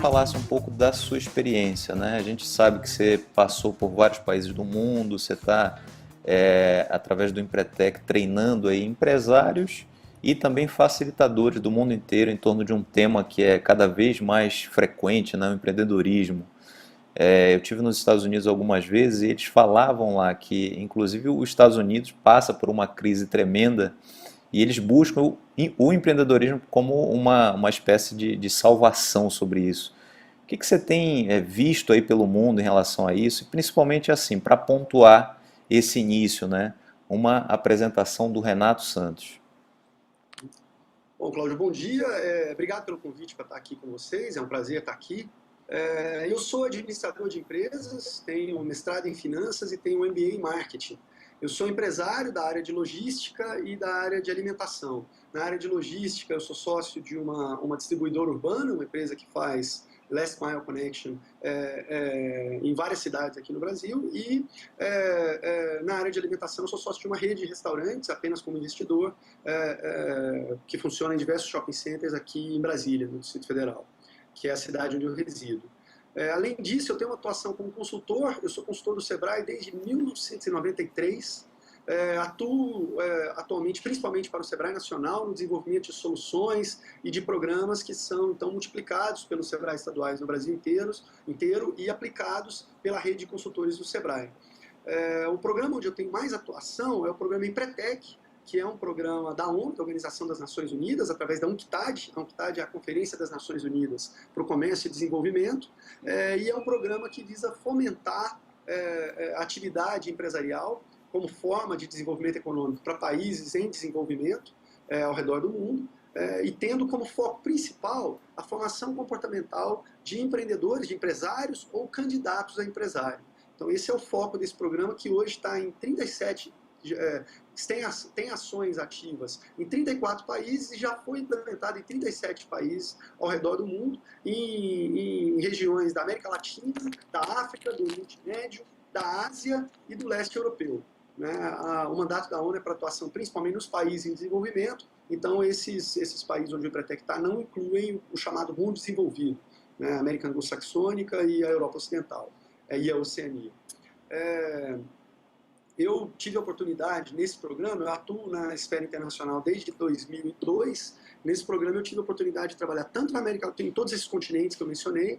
falasse um pouco da sua experiência, né? A gente sabe que você passou por vários países do mundo, você está, através do Empretec, treinando aí empresários e também facilitadores do mundo inteiro em torno de um tema que é cada vez mais frequente, né? O empreendedorismo. Eu tive nos Estados Unidos algumas vezes e eles falavam lá que, inclusive, os Estados Unidos passa por uma crise tremenda e eles buscam o empreendedorismo como uma espécie de salvação sobre isso. O que você tem visto aí pelo mundo em relação a isso? E principalmente assim, para pontuar esse início, né? Uma apresentação do Renato Santos. Bom, Cláudio, bom dia. Obrigado pelo convite para estar aqui com vocês. É um prazer estar aqui. Eu sou administrador de empresas, tenho um mestrado em finanças e tenho um MBA em marketing. Eu sou empresário da área de logística e da área de alimentação. Na área de logística, eu sou sócio de uma distribuidora urbana, uma empresa que faz Last Mile Connection em várias cidades aqui no Brasil. E na área de alimentação, eu sou sócio de uma rede de restaurantes, apenas como investidor, que funciona em diversos shopping centers aqui em Brasília, no Distrito Federal, que é a cidade onde eu resido. Além disso, eu tenho uma atuação como consultor, eu sou consultor do Sebrae desde 1993, atuo atualmente principalmente para o Sebrae Nacional no desenvolvimento de soluções e de programas que são então multiplicados pelos Sebrae estaduais no Brasil inteiro e aplicados pela rede de consultores do Sebrae. O programa onde eu tenho mais atuação é o programa Empretec, que é um programa da ONU, da Organização das Nações Unidas, através da UNCTAD. A UNCTAD é a Conferência das Nações Unidas para o Comércio e Desenvolvimento, e é um programa que visa fomentar a atividade empresarial como forma de desenvolvimento econômico para países em desenvolvimento ao redor do mundo, e tendo como foco principal a formação comportamental de empreendedores, de empresários ou candidatos a empresário. Então esse é o foco desse programa, que hoje está em 37 tem ações ativas em 34 países e já foi implementado em 37 países ao redor do mundo, em regiões da América Latina, da África, do Oriente Médio, da Ásia e do leste europeu. O mandato da ONU é para atuação principalmente nos países em desenvolvimento, então esses países onde o Empretec está não incluem o chamado mundo desenvolvido, a América Anglo-Saxônica e a Europa Ocidental, e a Oceania. Eu tive a oportunidade, nesse programa, eu atuo na esfera internacional desde 2002, nesse programa eu tive a oportunidade de trabalhar tanto na América Latina, em todos esses continentes que eu mencionei,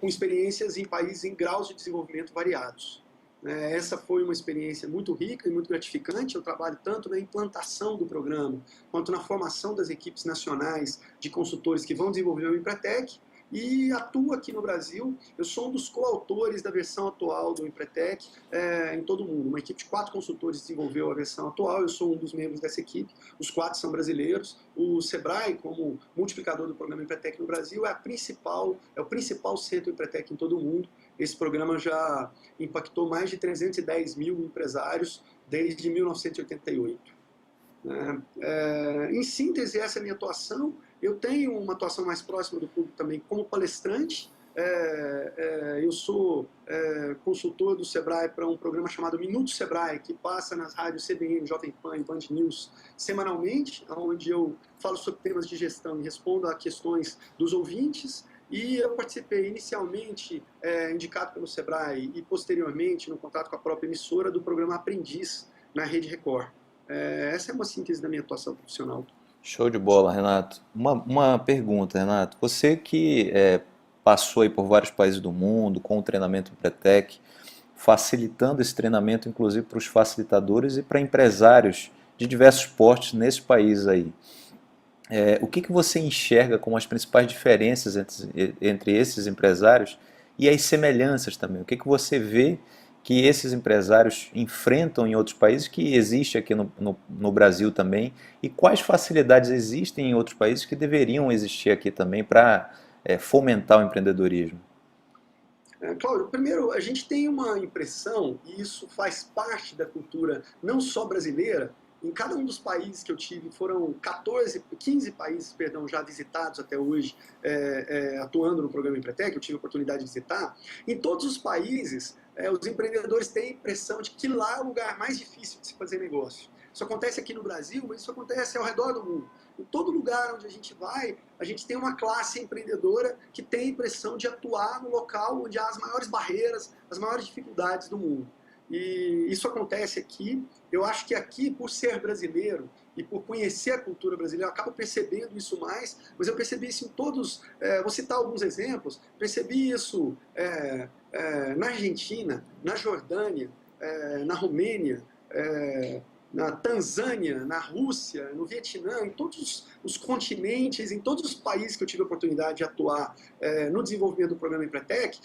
com experiências em países em graus de desenvolvimento variados. Essa foi uma experiência muito rica e muito gratificante. Eu trabalho tanto na implantação do programa, quanto na formação das equipes nacionais de consultores que vão desenvolver o Empretec, e atuo aqui no Brasil. Eu sou um dos coautores da versão atual do Empretec em todo o mundo. Uma equipe de 4 consultores desenvolveu a versão atual, eu sou um dos membros dessa equipe, os 4 são brasileiros. O Sebrae, como multiplicador do programa Empretec no Brasil, é o principal centro Empretec em todo o mundo. Esse programa já impactou mais de 310 mil empresários desde 1988. Em síntese, essa é a minha atuação. Eu tenho uma atuação mais próxima do público também como palestrante. Eu sou consultor do Sebrae para um programa chamado Minuto Sebrae, que passa nas rádios CBN, Jovem Pan e Band News semanalmente, onde eu falo sobre temas de gestão e respondo a questões dos ouvintes. E eu participei inicialmente, indicado pelo Sebrae, e posteriormente, no contrato com a própria emissora, do programa Aprendiz na Rede Record. Essa é uma síntese da minha atuação profissional. Show de bola, Renato. Uma pergunta, Renato. Você que passou aí por vários países do mundo com o treinamento Empretec, facilitando esse treinamento, inclusive para os facilitadores e para empresários de diversos portes nesses países aí. O que você enxerga como as principais diferenças entre esses empresários e as semelhanças também? O que você vê que esses empresários enfrentam em outros países, que existe aqui no Brasil também, e quais facilidades existem em outros países que deveriam existir aqui também para fomentar o empreendedorismo? Cláudio, primeiro, a gente tem uma impressão, e isso faz parte da cultura não só brasileira. Em cada um dos países que eu tive, foram 15 países, perdão, já visitados até hoje, atuando no programa Empretec, eu tive a oportunidade de visitar. Em todos os países, os empreendedores têm a impressão de que lá é o lugar mais difícil de se fazer negócio. Isso acontece aqui no Brasil, mas isso acontece ao redor do mundo. Em todo lugar onde a gente vai, a gente tem uma classe empreendedora que tem a impressão de atuar no local onde há as maiores barreiras, as maiores dificuldades do mundo. E isso acontece aqui. Eu acho que aqui, por ser brasileiro e por conhecer a cultura brasileira, eu acabo percebendo isso mais, mas eu percebi isso em todos, vou citar alguns exemplos, percebi isso na Argentina, na Jordânia, na Romênia, na Tanzânia, na Rússia, no Vietnã, em todos os continentes, em todos os países que eu tive a oportunidade de atuar no desenvolvimento do programa Empretec,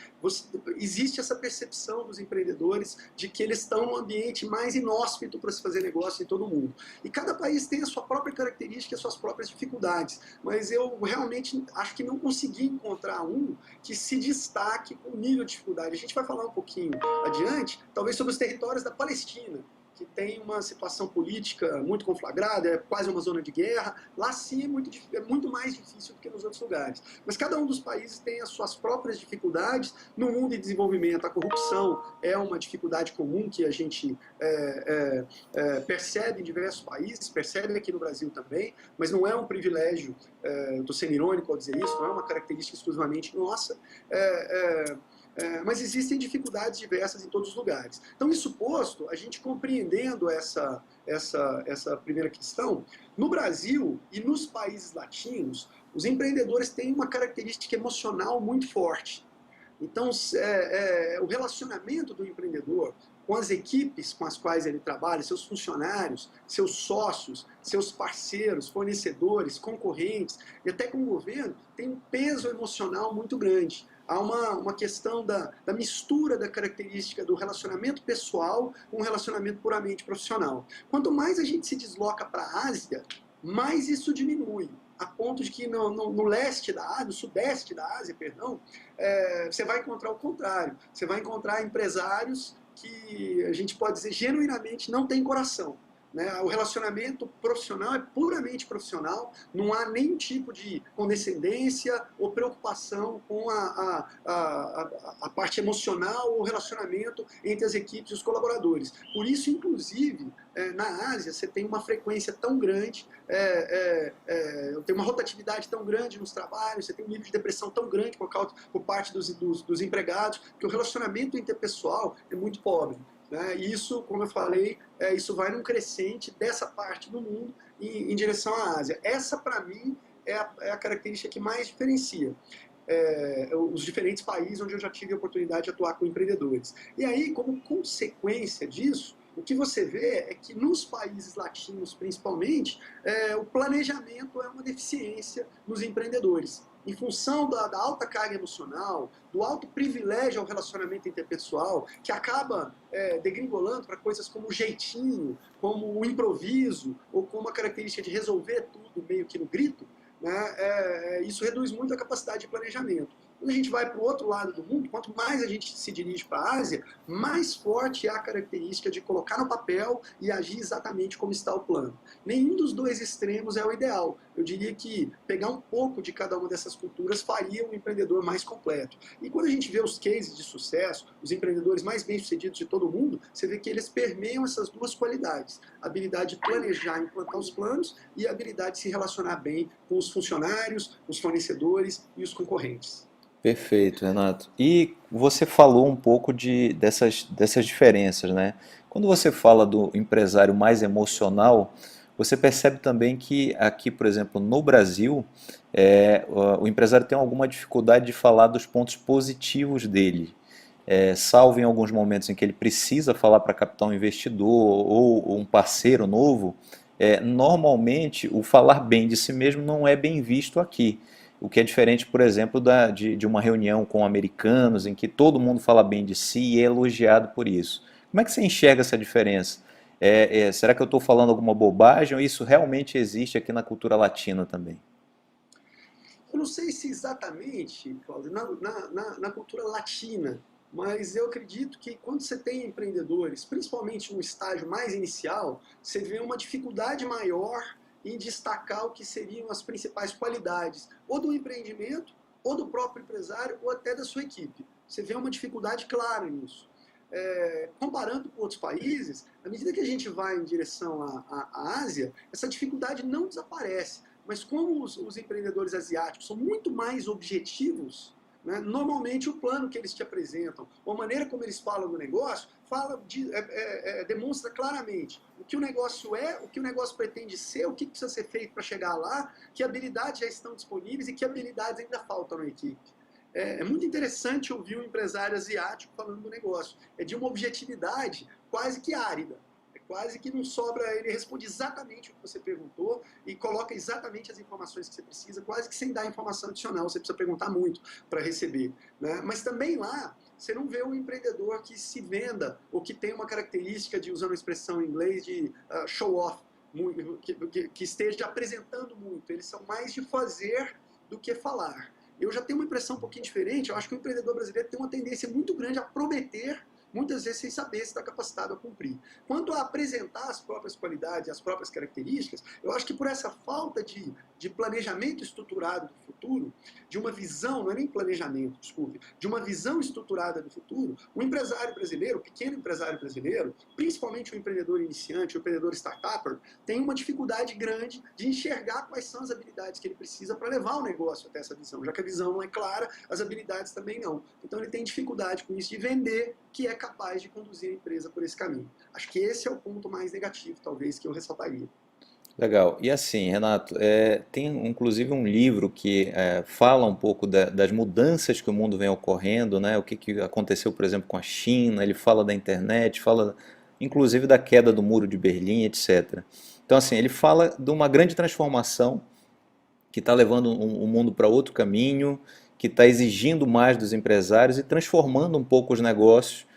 existe essa percepção dos empreendedores de que eles estão num ambiente mais inóspito para se fazer negócio em todo o mundo. E cada país tem a sua própria característica, as suas próprias dificuldades, mas eu realmente acho que não consegui encontrar um que se destaque com o nível de dificuldade. A gente vai falar um pouquinho adiante, talvez sobre os territórios da Palestina, que tem uma situação política muito conflagrada, é quase uma zona de guerra. Lá sim é muito mais difícil do que nos outros lugares. Mas cada um dos países tem as suas próprias dificuldades. No mundo em desenvolvimento, a corrupção é uma dificuldade comum que a gente percebe em diversos países, percebe aqui no Brasil também, mas não é um privilégio, estou sendo irônico ao dizer isso, não é uma característica exclusivamente nossa, mas existem dificuldades diversas em todos os lugares. Então, isso posto, a gente compreendendo essa primeira questão, no Brasil e nos países latinos, os empreendedores têm uma característica emocional muito forte. Então, o relacionamento do empreendedor com as equipes com as quais ele trabalha, seus funcionários, seus sócios, seus parceiros, fornecedores, concorrentes, e até com o governo, tem um peso emocional muito grande. Há uma questão da mistura da característica do relacionamento pessoal com o relacionamento puramente profissional. Quanto mais a gente se desloca para a Ásia, mais isso diminui. A ponto de que no leste da Ásia, no sudeste da Ásia, perdão, você vai encontrar o contrário. Você vai encontrar empresários que a gente pode dizer genuinamente não têm coração. O relacionamento profissional é puramente profissional, não há nenhum tipo de condescendência ou preocupação com a parte emocional ou relacionamento entre as equipes e os colaboradores. Por isso, inclusive, na Ásia, você tem uma frequência tão grande, tem uma rotatividade tão grande nos trabalhos, você tem um nível de depressão tão grande por parte dos empregados, que o relacionamento interpessoal é muito pobre. E isso, como eu falei, isso vai num crescente dessa parte do mundo em direção à Ásia. Essa, para mim, é a característica que mais diferencia os diferentes países onde eu já tive a oportunidade de atuar com empreendedores. E aí, como consequência disso, o que você vê é que nos países latinos, principalmente, o planejamento é uma deficiência nos empreendedores. Em função da alta carga emocional, do alto privilégio ao relacionamento interpessoal, que acaba degringolando para coisas como o jeitinho, como o improviso, ou como a característica de resolver tudo meio que no grito, isso reduz muito a capacidade de planejamento. Quando a gente vai para o outro lado do mundo, quanto mais a gente se dirige para a Ásia, mais forte é a característica de colocar no papel e agir exatamente como está o plano. Nenhum dos dois extremos é o ideal. Eu diria que pegar um pouco de cada uma dessas culturas faria um empreendedor mais completo. E quando a gente vê os cases de sucesso, os empreendedores mais bem-sucedidos de todo o mundo, você vê que eles permeiam essas duas qualidades. A habilidade de planejar, implantar os planos e a habilidade de se relacionar bem com os funcionários, os fornecedores e os concorrentes. Perfeito, Renato. E você falou um pouco dessas diferenças, né? Quando você fala do empresário mais emocional, você percebe também que aqui, por exemplo, no Brasil, o empresário tem alguma dificuldade de falar dos pontos positivos dele. Salvo em alguns momentos em que ele precisa falar para captar um investidor ou um parceiro novo, normalmente o falar bem de si mesmo não é bem visto aqui. O que é diferente, por exemplo, de uma reunião com americanos em que todo mundo fala bem de si e é elogiado por isso. Como é que você enxerga essa diferença? Será que eu estou falando alguma bobagem ou isso realmente existe aqui na cultura latina também? Eu não sei se exatamente, Cláudio, na cultura latina, mas eu acredito que quando você tem empreendedores, principalmente no estágio mais inicial, você vê uma dificuldade maior em destacar o que seriam as principais qualidades, ou do empreendimento, ou do próprio empresário, ou até da sua equipe. Você vê uma dificuldade clara nisso. Comparando com outros países, à medida que a gente vai em direção à Ásia, essa dificuldade não desaparece. mas como os empreendedores asiáticos são muito mais objetivos, né, normalmente o plano que eles te apresentam, ou a maneira como eles falam do negócio, demonstra claramente o que o negócio é, o que o negócio pretende ser, o que precisa ser feito para chegar lá, que habilidades já estão disponíveis e que habilidades ainda faltam na equipe. É muito interessante ouvir um empresário asiático falando do negócio. É de uma objetividade quase que árida. É quase que não sobra, ele responde exatamente o que você perguntou e coloca exatamente as informações que você precisa, quase que sem dar informação adicional. Você precisa perguntar muito para receber, né? Mas também lá, você não vê um empreendedor que se venda ou que tem uma característica de, usando a expressão em inglês, de show off, que esteja apresentando muito. Eles são mais de fazer do que falar. Eu já tenho uma impressão um pouquinho diferente. Eu acho que o empreendedor brasileiro tem uma tendência muito grande a prometer, muitas vezes sem saber se está capacitado a cumprir. Quanto a apresentar as próprias qualidades, as próprias características, eu acho que por essa falta de planejamento estruturado do futuro, de uma visão, não é nem planejamento, desculpe, de uma visão estruturada do futuro, o empresário brasileiro, o pequeno empresário brasileiro, principalmente o empreendedor iniciante, o empreendedor startupper, tem uma dificuldade grande de enxergar quais são as habilidades que ele precisa para levar o negócio até essa visão. Já que a visão não é clara, as habilidades também não. Então ele tem dificuldade com isso de vender, que é capaz de conduzir a empresa por esse caminho. Acho que esse é o ponto mais negativo, talvez, que eu ressaltaria. Legal. E assim, Renato, tem inclusive um livro que fala um pouco das mudanças que o mundo vem ocorrendo, né? O que, que aconteceu, por exemplo, com a China. Ele fala da internet, fala inclusive da queda do Muro de Berlim, etc. Então, assim, ele fala de uma grande transformação que está levando o mundo para outro caminho, que está exigindo mais dos empresários e transformando um pouco os negócios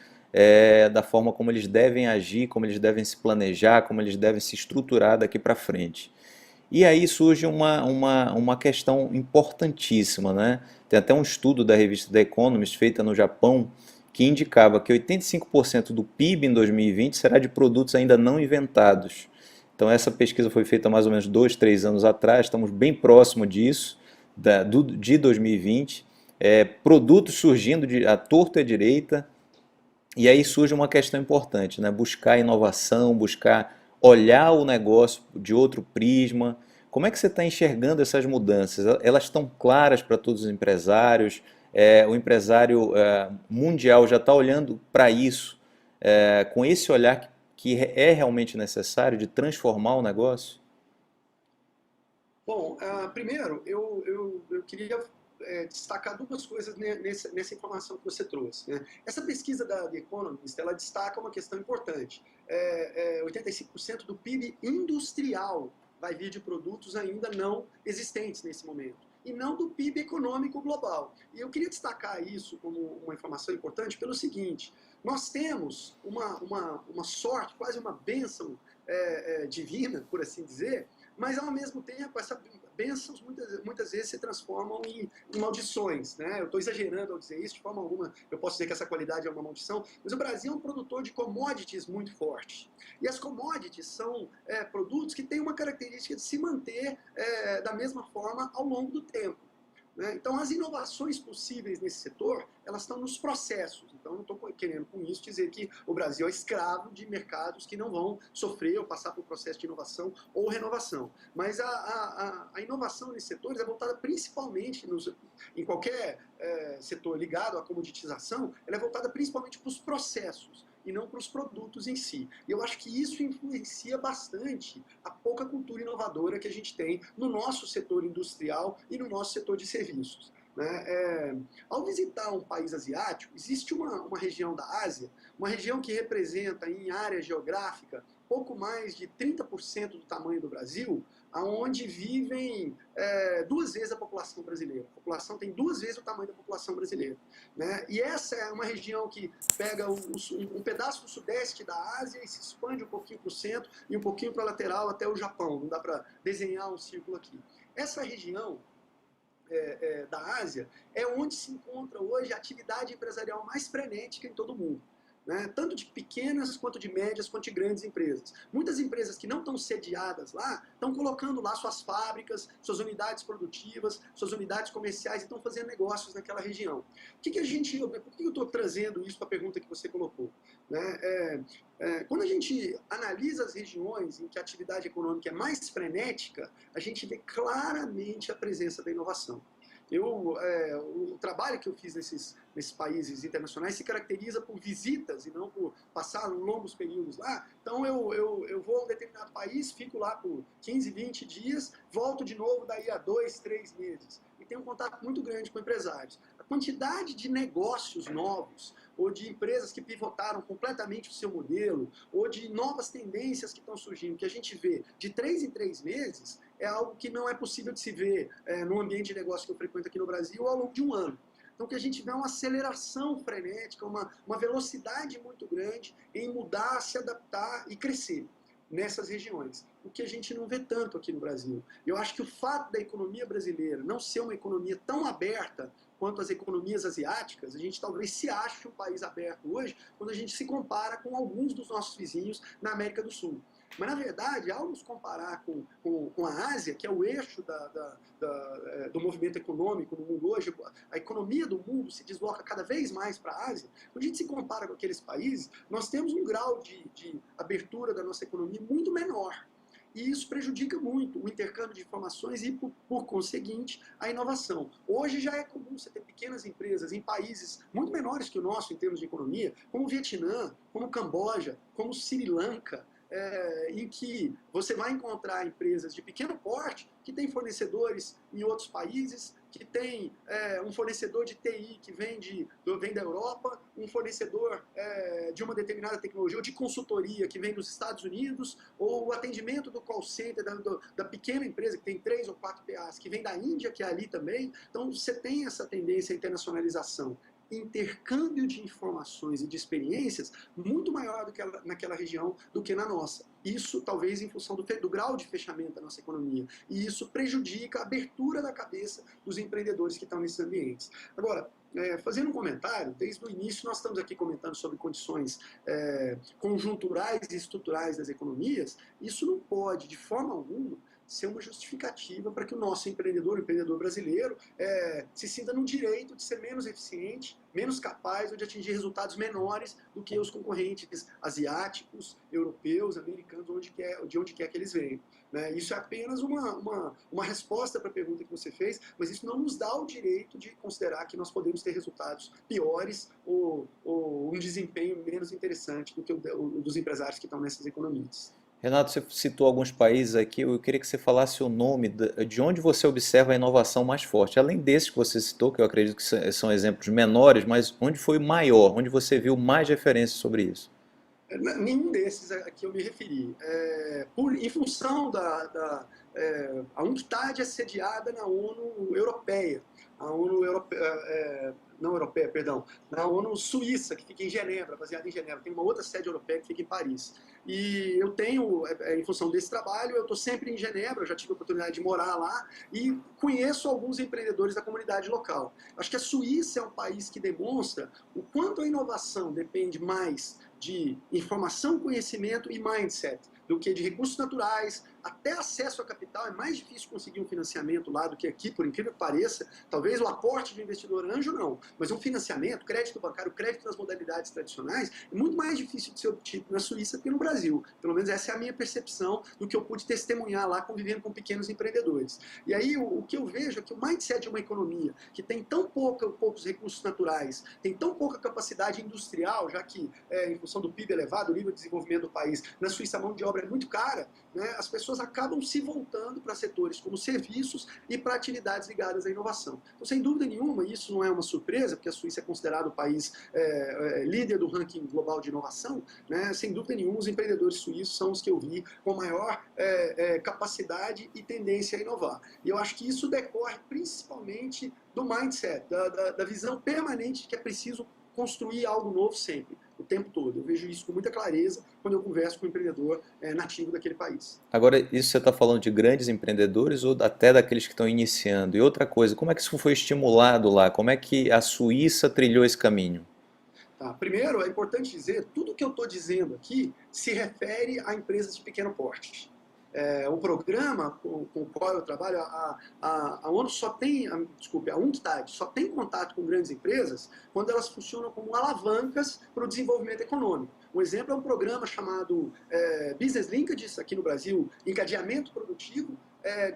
da forma como eles devem agir, como eles devem se planejar, como eles devem se estruturar daqui para frente. E aí surge uma questão importantíssima, né? Tem até um estudo da revista The Economist, feita no Japão, que indicava que 85% do PIB em 2020 será de produtos ainda não inventados. Então essa pesquisa foi feita mais ou menos 2, 3 anos atrás, estamos bem próximo disso, de 2020. Produtos surgindo à torta e à direita, e aí surge uma questão importante, né? Buscar inovação, buscar olhar o negócio de outro prisma. Como é que você está enxergando essas mudanças? Elas estão claras para todos os empresários? O empresário mundial já está olhando para isso com esse olhar que é realmente necessário de transformar o negócio? Bom, primeiro, eu queria destacar duas coisas nessa informação que você trouxe, né? Essa pesquisa da The Economist, ela destaca uma questão importante. 85% do PIB industrial vai vir de produtos ainda não existentes nesse momento, e não do PIB econômico global. E eu queria destacar isso como uma informação importante pelo seguinte: nós temos uma sorte, quase uma bênção divina, por assim dizer, mas ao mesmo tempo essas bênçãos muitas vezes se transformam em maldições, né? Eu estou exagerando ao dizer isso, de forma alguma eu posso dizer que essa qualidade é uma maldição, mas o Brasil é um produtor de commodities muito forte. E as commodities são produtos que têm uma característica de se manter da mesma forma ao longo do tempo, né? Então, as inovações possíveis nesse setor, elas estão nos processos. Então, não estou querendo com isso dizer que o Brasil é escravo de mercados que não vão sofrer ou passar por processo de inovação ou renovação. Mas a inovação nesses setores é voltada principalmente, em qualquer setor ligado à comoditização, ela é voltada principalmente para os processos e não para os produtos em si. E eu acho que isso influencia bastante a pouca cultura inovadora que a gente tem no nosso setor industrial e no nosso setor de serviços, né? Ao visitar um país asiático, existe uma região da Ásia, uma região que representa em área geográfica pouco mais de 30% do tamanho do Brasil, onde vivem 2 vezes a população brasileira. A população tem 2 vezes o tamanho da população brasileira, né? E essa é uma região que pega um pedaço do sudeste da Ásia e se expande um pouquinho para o centro e um pouquinho para a lateral até o Japão. Não dá para desenhar um círculo aqui. Essa região da Ásia é onde se encontra hoje a atividade empresarial mais frenética em todo o mundo. né? Tanto de pequenas, quanto de médias, quanto de grandes empresas. Muitas empresas que não estão sediadas lá, estão colocando lá suas fábricas, suas unidades produtivas, suas unidades comerciais e estão fazendo negócios naquela região. Por que eu estou trazendo isso para a pergunta que você colocou? Né? Quando a gente analisa as regiões em que a atividade econômica é mais frenética, a gente vê claramente a presença da inovação. O trabalho que eu fiz nesses países internacionais se caracteriza por visitas e não por passar longos períodos lá. Então eu vou a um determinado país, fico lá por 15, 20 dias, volto de novo daí a 2, 3 meses. E tenho um contato muito grande com empresários. A quantidade de negócios novos, ou de empresas que pivotaram completamente o seu modelo, ou de novas tendências que estão surgindo, que a gente vê de 3 em 3 meses, é algo que não é possível de se ver no ambiente de negócio que eu frequento aqui no Brasil ao longo de um ano. Então, que a gente vê uma aceleração frenética, uma velocidade muito grande em mudar, se adaptar e crescer nessas regiões, o que a gente não vê tanto aqui no Brasil. Eu acho que o fato da economia brasileira não ser uma economia tão aberta quanto as economias asiáticas, a gente talvez se ache um país aberto hoje, quando a gente se compara com alguns dos nossos vizinhos na América do Sul. Mas, na verdade, ao nos comparar com a Ásia, que é o eixo do movimento econômico no mundo hoje, a economia do mundo se desloca cada vez mais para a Ásia, quando a gente se compara com aqueles países, nós temos um grau de abertura da nossa economia muito menor. E isso prejudica muito o intercâmbio de informações e, por conseguinte, a inovação. Hoje já é comum você ter pequenas empresas em países muito menores que o nosso em termos de economia, como o Vietnã, como o Camboja, como o Sri Lanka, em que você vai encontrar empresas de pequeno porte que têm fornecedores em outros países, que tem um fornecedor de TI que vem da Europa, um fornecedor de uma determinada tecnologia ou de consultoria que vem dos Estados Unidos, ou o atendimento do call center da pequena empresa que tem 3 ou 4 PAs, que vem da Índia, que é ali também. Então você tem essa tendência à internacionalização, intercâmbio de informações e de experiências muito maior do que naquela região do que na nossa. Isso talvez em função do grau de fechamento da nossa economia. E isso prejudica a abertura da cabeça dos empreendedores que estão nesses ambientes. Agora, fazendo um comentário, desde o início nós estamos aqui comentando sobre condições conjunturais e estruturais das economias. Isso não pode, de forma alguma, ser uma justificativa para que o nosso empreendedor, o empreendedor brasileiro, se sinta no direito de ser menos eficiente, menos capaz ou de atingir resultados menores do que os concorrentes asiáticos, europeus, americanos, de onde quer que eles venham. Né? Isso é apenas uma resposta para a pergunta que você fez, mas isso não nos dá o direito de considerar que nós podemos ter resultados piores ou um desempenho menos interessante do que o dos empresários que estão nessas economias. Renato, você citou alguns países aqui, eu queria que você falasse o nome de onde você observa a inovação mais forte. Além desses que você citou, que eu acredito que são exemplos menores, mas onde foi maior, onde você viu mais referências sobre isso? Nenhum desses a que eu me referi. Em função a UNCTAD é sediada na ONU Europeia, a ONU Europeia, não europeia, perdão, na ONU Suíça, que fica em Genebra, baseada em Genebra. Tem uma outra sede europeia que fica em Paris. E eu tenho, em função desse trabalho, eu estou sempre em Genebra, eu já tive a oportunidade de morar lá e conheço alguns empreendedores da comunidade local. Acho que a Suíça é um país que demonstra o quanto a inovação depende mais de informação, conhecimento e mindset do que de recursos naturais, até acesso a capital. É mais difícil conseguir um financiamento lá do que aqui, por incrível que pareça. Talvez o aporte de investidor anjo não, mas um financiamento, crédito bancário, crédito nas modalidades tradicionais, é muito mais difícil de ser obtido na Suíça do que no Brasil. Pelo menos essa é a minha percepção do que eu pude testemunhar lá convivendo com pequenos empreendedores. E aí o que eu vejo é que o mindset de uma economia que tem tão poucos recursos naturais, tem tão pouca capacidade industrial, já que em função do PIB elevado, o nível de desenvolvimento do país, na Suíça a mão de obra é muito cara, né? As pessoas acabam se voltando para setores como serviços e para atividades ligadas à inovação. Então, sem dúvida nenhuma, isso não é uma surpresa, porque a Suíça é considerado o país líder do ranking global de inovação, né? Sem dúvida nenhuma, os empreendedores suíços são os que eu vi com maior capacidade e tendência a inovar. E eu acho que isso decorre principalmente do mindset, da visão permanente de que é preciso construir algo novo sempre, o tempo todo. Eu vejo isso com muita clareza quando eu converso com um empreendedor nativo daquele país. Agora, isso você está falando de grandes empreendedores ou até daqueles que estão iniciando? E outra coisa, como é que isso foi estimulado lá? Como é que a Suíça trilhou esse caminho? Tá. Primeiro, é importante dizer, tudo que eu estou dizendo aqui se refere a empresas de pequeno porte. O programa com o qual eu trabalho, a ONU só tem, a UNCTAD só tem contato com grandes empresas quando elas funcionam como alavancas para o desenvolvimento econômico. Um exemplo é um programa chamado Business Linkages, aqui no Brasil, encadeamento produtivo,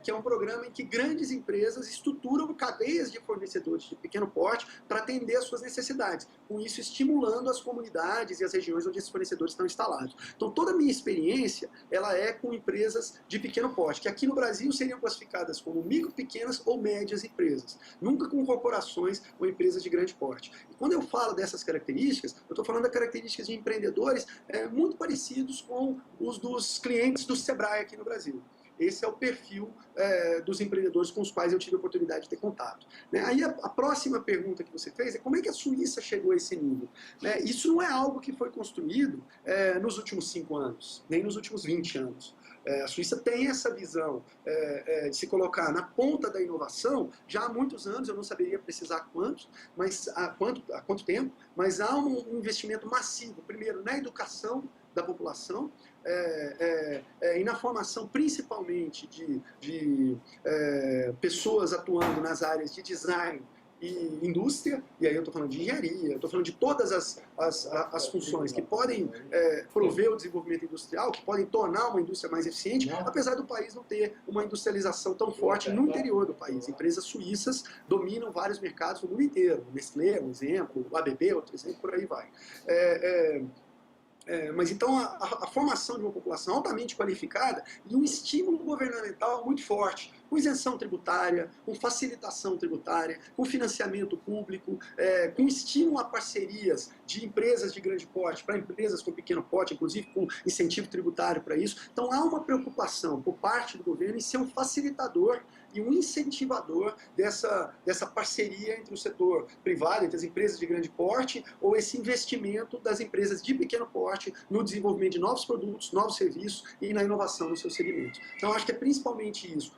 que é um programa em que grandes empresas estruturam cadeias de fornecedores de pequeno porte para atender às suas necessidades, com isso estimulando as comunidades e as regiões onde esses fornecedores estão instalados. Então, toda a minha experiência, ela é com empresas de pequeno porte, que aqui no Brasil seriam classificadas como micro, pequenas ou médias empresas, nunca com corporações ou empresas de grande porte. E quando eu falo dessas características, eu estou falando das características de empreendedores muito parecidos com os dos clientes do Sebrae aqui no Brasil. Esse é o perfil dos empreendedores com os quais eu tive a oportunidade de ter contato. Né? Aí a próxima pergunta que você fez é como é que a Suíça chegou a esse nível? Né? Isso não é algo que foi construído nos últimos 5 anos, nem nos últimos 20 anos. A Suíça tem essa visão de se colocar na ponta da inovação já há muitos anos, eu não saberia precisar quanto tempo, mas há um investimento massivo, primeiro na educação da população, e na formação principalmente de pessoas atuando nas áreas de design e indústria, e aí eu estou falando de engenharia, eu estou falando de todas as funções que podem prover o desenvolvimento industrial, que podem tornar uma indústria mais eficiente, apesar do país não ter uma industrialização tão forte no interior do país. Empresas suíças dominam vários mercados no mundo inteiro, Nestlé, um exemplo, o ABB, outro exemplo, por aí vai. Mas então a formação de uma população altamente qualificada e um estímulo governamental muito forte, com isenção tributária, com facilitação tributária, com financiamento público, com estímulo a parcerias de empresas de grande porte para empresas com pequeno porte, inclusive com incentivo tributário para isso. Então há uma preocupação por parte do governo em ser um facilitador e um incentivador dessa parceria entre o setor privado, entre as empresas de grande porte, ou esse investimento das empresas de pequeno porte no desenvolvimento de novos produtos, novos serviços e na inovação nos seus segmentos. Então, acho que é principalmente isso,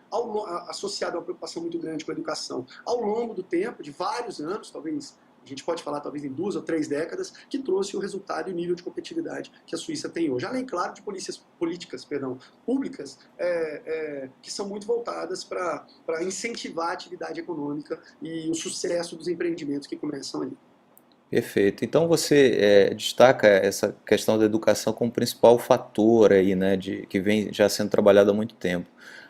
associado a uma preocupação muito grande com a educação. Ao longo do tempo, de vários anos, talvez a gente pode falar talvez em 2 ou 3 décadas, que trouxe o resultado e o nível de competitividade que a Suíça tem hoje. Além, claro, de políticas públicas que são muito voltadas para incentivar a atividade econômica e o sucesso dos empreendimentos que começam ali. Perfeito. Então você destaca essa questão da educação como principal fator aí, né, que vem já sendo trabalhado há muito tempo.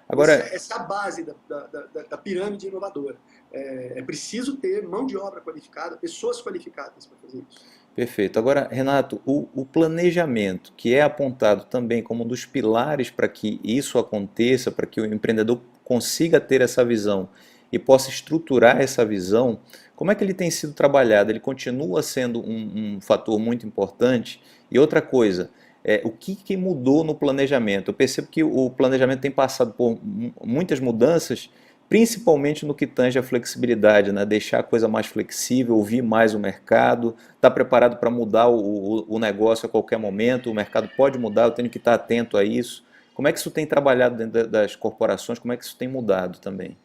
Agora, essa é a base da pirâmide inovadora. É preciso ter mão de obra qualificada, pessoas qualificadas para fazer isso. perfeito. Agora, Renato, o planejamento, que é apontado também como um dos pilares para que isso aconteça, para que o empreendedor consiga ter essa visão e possa estruturar essa visão, como é que ele tem sido trabalhado? Ele continua sendo um fator muito importante? E outra coisa, o que mudou no planejamento? Eu percebo que o planejamento tem passado por muitas mudanças, principalmente no que tange a flexibilidade, né? Deixar a coisa mais flexível, ouvir mais o mercado, estar preparado para mudar o negócio a qualquer momento, o mercado pode mudar, eu tenho que estar atento a isso. Como é que isso tem trabalhado dentro das corporações, como é que isso tem mudado também?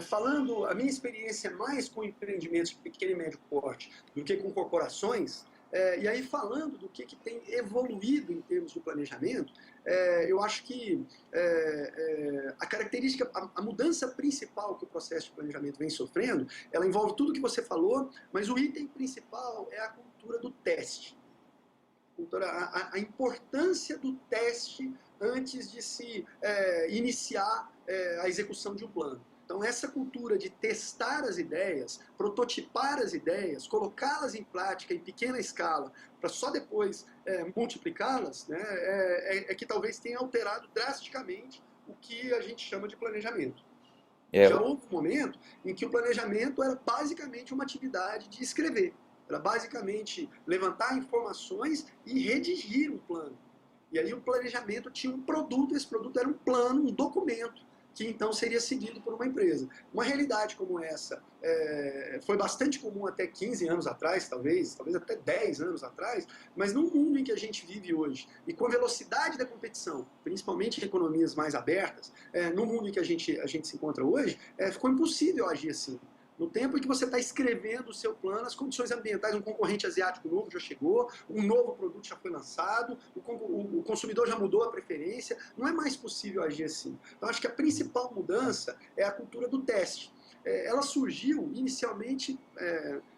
Falando, a minha experiência é mais com empreendimentos de pequeno e médio porte do que com corporações, e aí falando do que tem evoluído em termos de planejamento, eu acho que a característica, a mudança principal que o processo de planejamento vem sofrendo, ela envolve tudo que você falou, mas o item principal é a cultura do teste. A importância do teste antes de se iniciar a execução de um plano. Então, essa cultura de testar as ideias, prototipar as ideias, colocá-las em prática em pequena escala, para só depois multiplicá-las, né, é que talvez tenha alterado drasticamente o que a gente chama de planejamento. Já houve um momento em que o planejamento era basicamente uma atividade de escrever. Era basicamente levantar informações e redigir um plano. E aí o planejamento tinha um produto, esse produto era um plano, um documento, que então seria seguido por uma empresa. Uma realidade como essa foi bastante comum até 15 anos atrás, talvez até 10 anos atrás, mas no mundo em que a gente vive hoje, e com a velocidade da competição, principalmente em economias mais abertas, no mundo em que a gente se encontra hoje, ficou impossível agir assim. No tempo em que você está escrevendo o seu plano, as condições ambientais, um concorrente asiático novo já chegou, um novo produto já foi lançado, o consumidor já mudou a preferência, não é mais possível agir assim. Então, acho que a principal mudança é a cultura do teste. Ela surgiu inicialmente,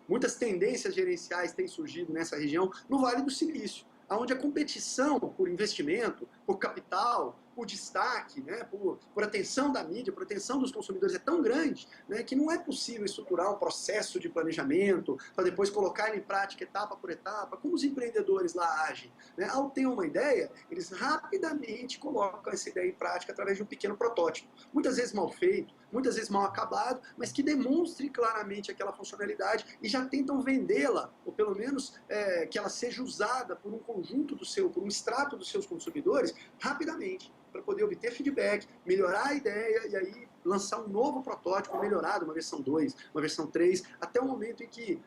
muitas tendências gerenciais têm surgido nessa região, no Vale do Silício, onde a competição por investimento, por capital, por destaque, né, por atenção da mídia, por atenção dos consumidores é tão grande, né, que não é possível estruturar um processo de planejamento para depois colocar ele em prática etapa por etapa, como os empreendedores lá agem. Né? Ao ter uma ideia, eles rapidamente colocam essa ideia em prática através de um pequeno protótipo, muitas vezes mal feito, muitas vezes mal acabado, mas que demonstre claramente aquela funcionalidade e já tentam vendê-la, ou pelo menos que ela seja usada por um conjunto por um extrato dos seus consumidores, rapidamente, para poder obter feedback, melhorar a ideia e aí lançar um novo protótipo melhorado, uma versão 2, uma versão 3, até o momento em que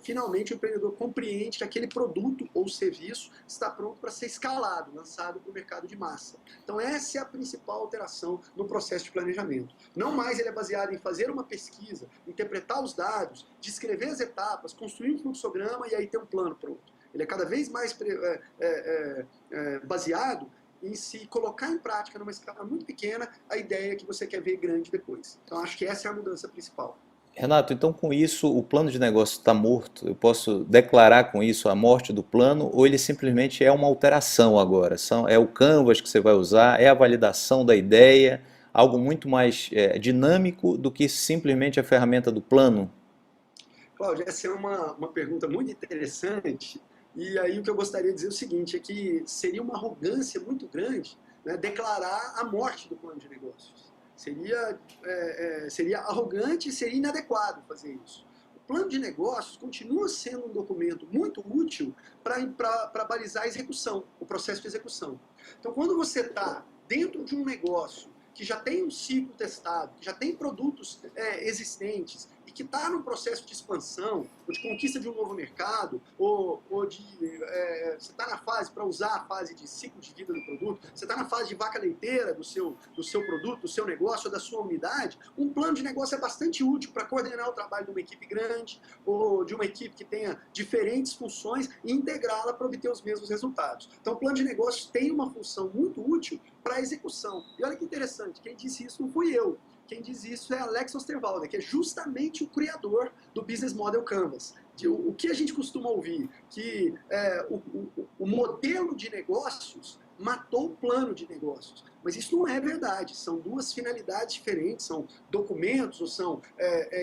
finalmente o empreendedor compreende que aquele produto ou serviço está pronto para ser escalado, lançado para o mercado de massa. Então essa é a principal alteração no processo de planejamento. Não mais ele é baseado em fazer uma pesquisa, interpretar os dados, descrever as etapas, construir um fluxograma e aí ter um plano pronto. Ele é cada vez mais baseado em se colocar em prática numa escala muito pequena a ideia que você quer ver grande depois. Então acho que essa é a mudança principal. Renato, então com isso o plano de negócio está morto? Eu posso declarar com isso a morte do plano ou ele simplesmente é uma alteração agora? É o Canvas que você vai usar, é a validação da ideia, algo muito mais dinâmico do que simplesmente a ferramenta do plano? Cláudio, essa é uma pergunta muito interessante. E aí o que eu gostaria de dizer é o seguinte, é que seria uma arrogância muito grande, né, declarar a morte do plano de negócios. Seria arrogante e seria inadequado fazer isso. O plano de negócios continua sendo um documento muito útil para balizar a execução, o processo de execução. Então, quando você está dentro de um negócio que já tem um ciclo testado, que já tem produtos existentes, e que está num processo de expansão, ou de conquista de um novo mercado, ou você está na fase, para usar a fase de ciclo de vida do produto, você está na fase de vaca leiteira do seu produto, do seu negócio, ou da sua unidade, um plano de negócio é bastante útil para coordenar o trabalho de uma equipe grande, ou de uma equipe que tenha diferentes funções e integrá-la para obter os mesmos resultados. Então, o plano de negócios tem uma função muito útil para a execução. E olha que interessante, quem disse isso não fui eu. Quem diz isso é Alex Osterwalder, que é justamente o criador do Business Model Canvas. O que a gente costuma ouvir? Que o modelo de negócios matou o plano de negócios. Mas isso não é verdade. São duas finalidades diferentes, são documentos ou são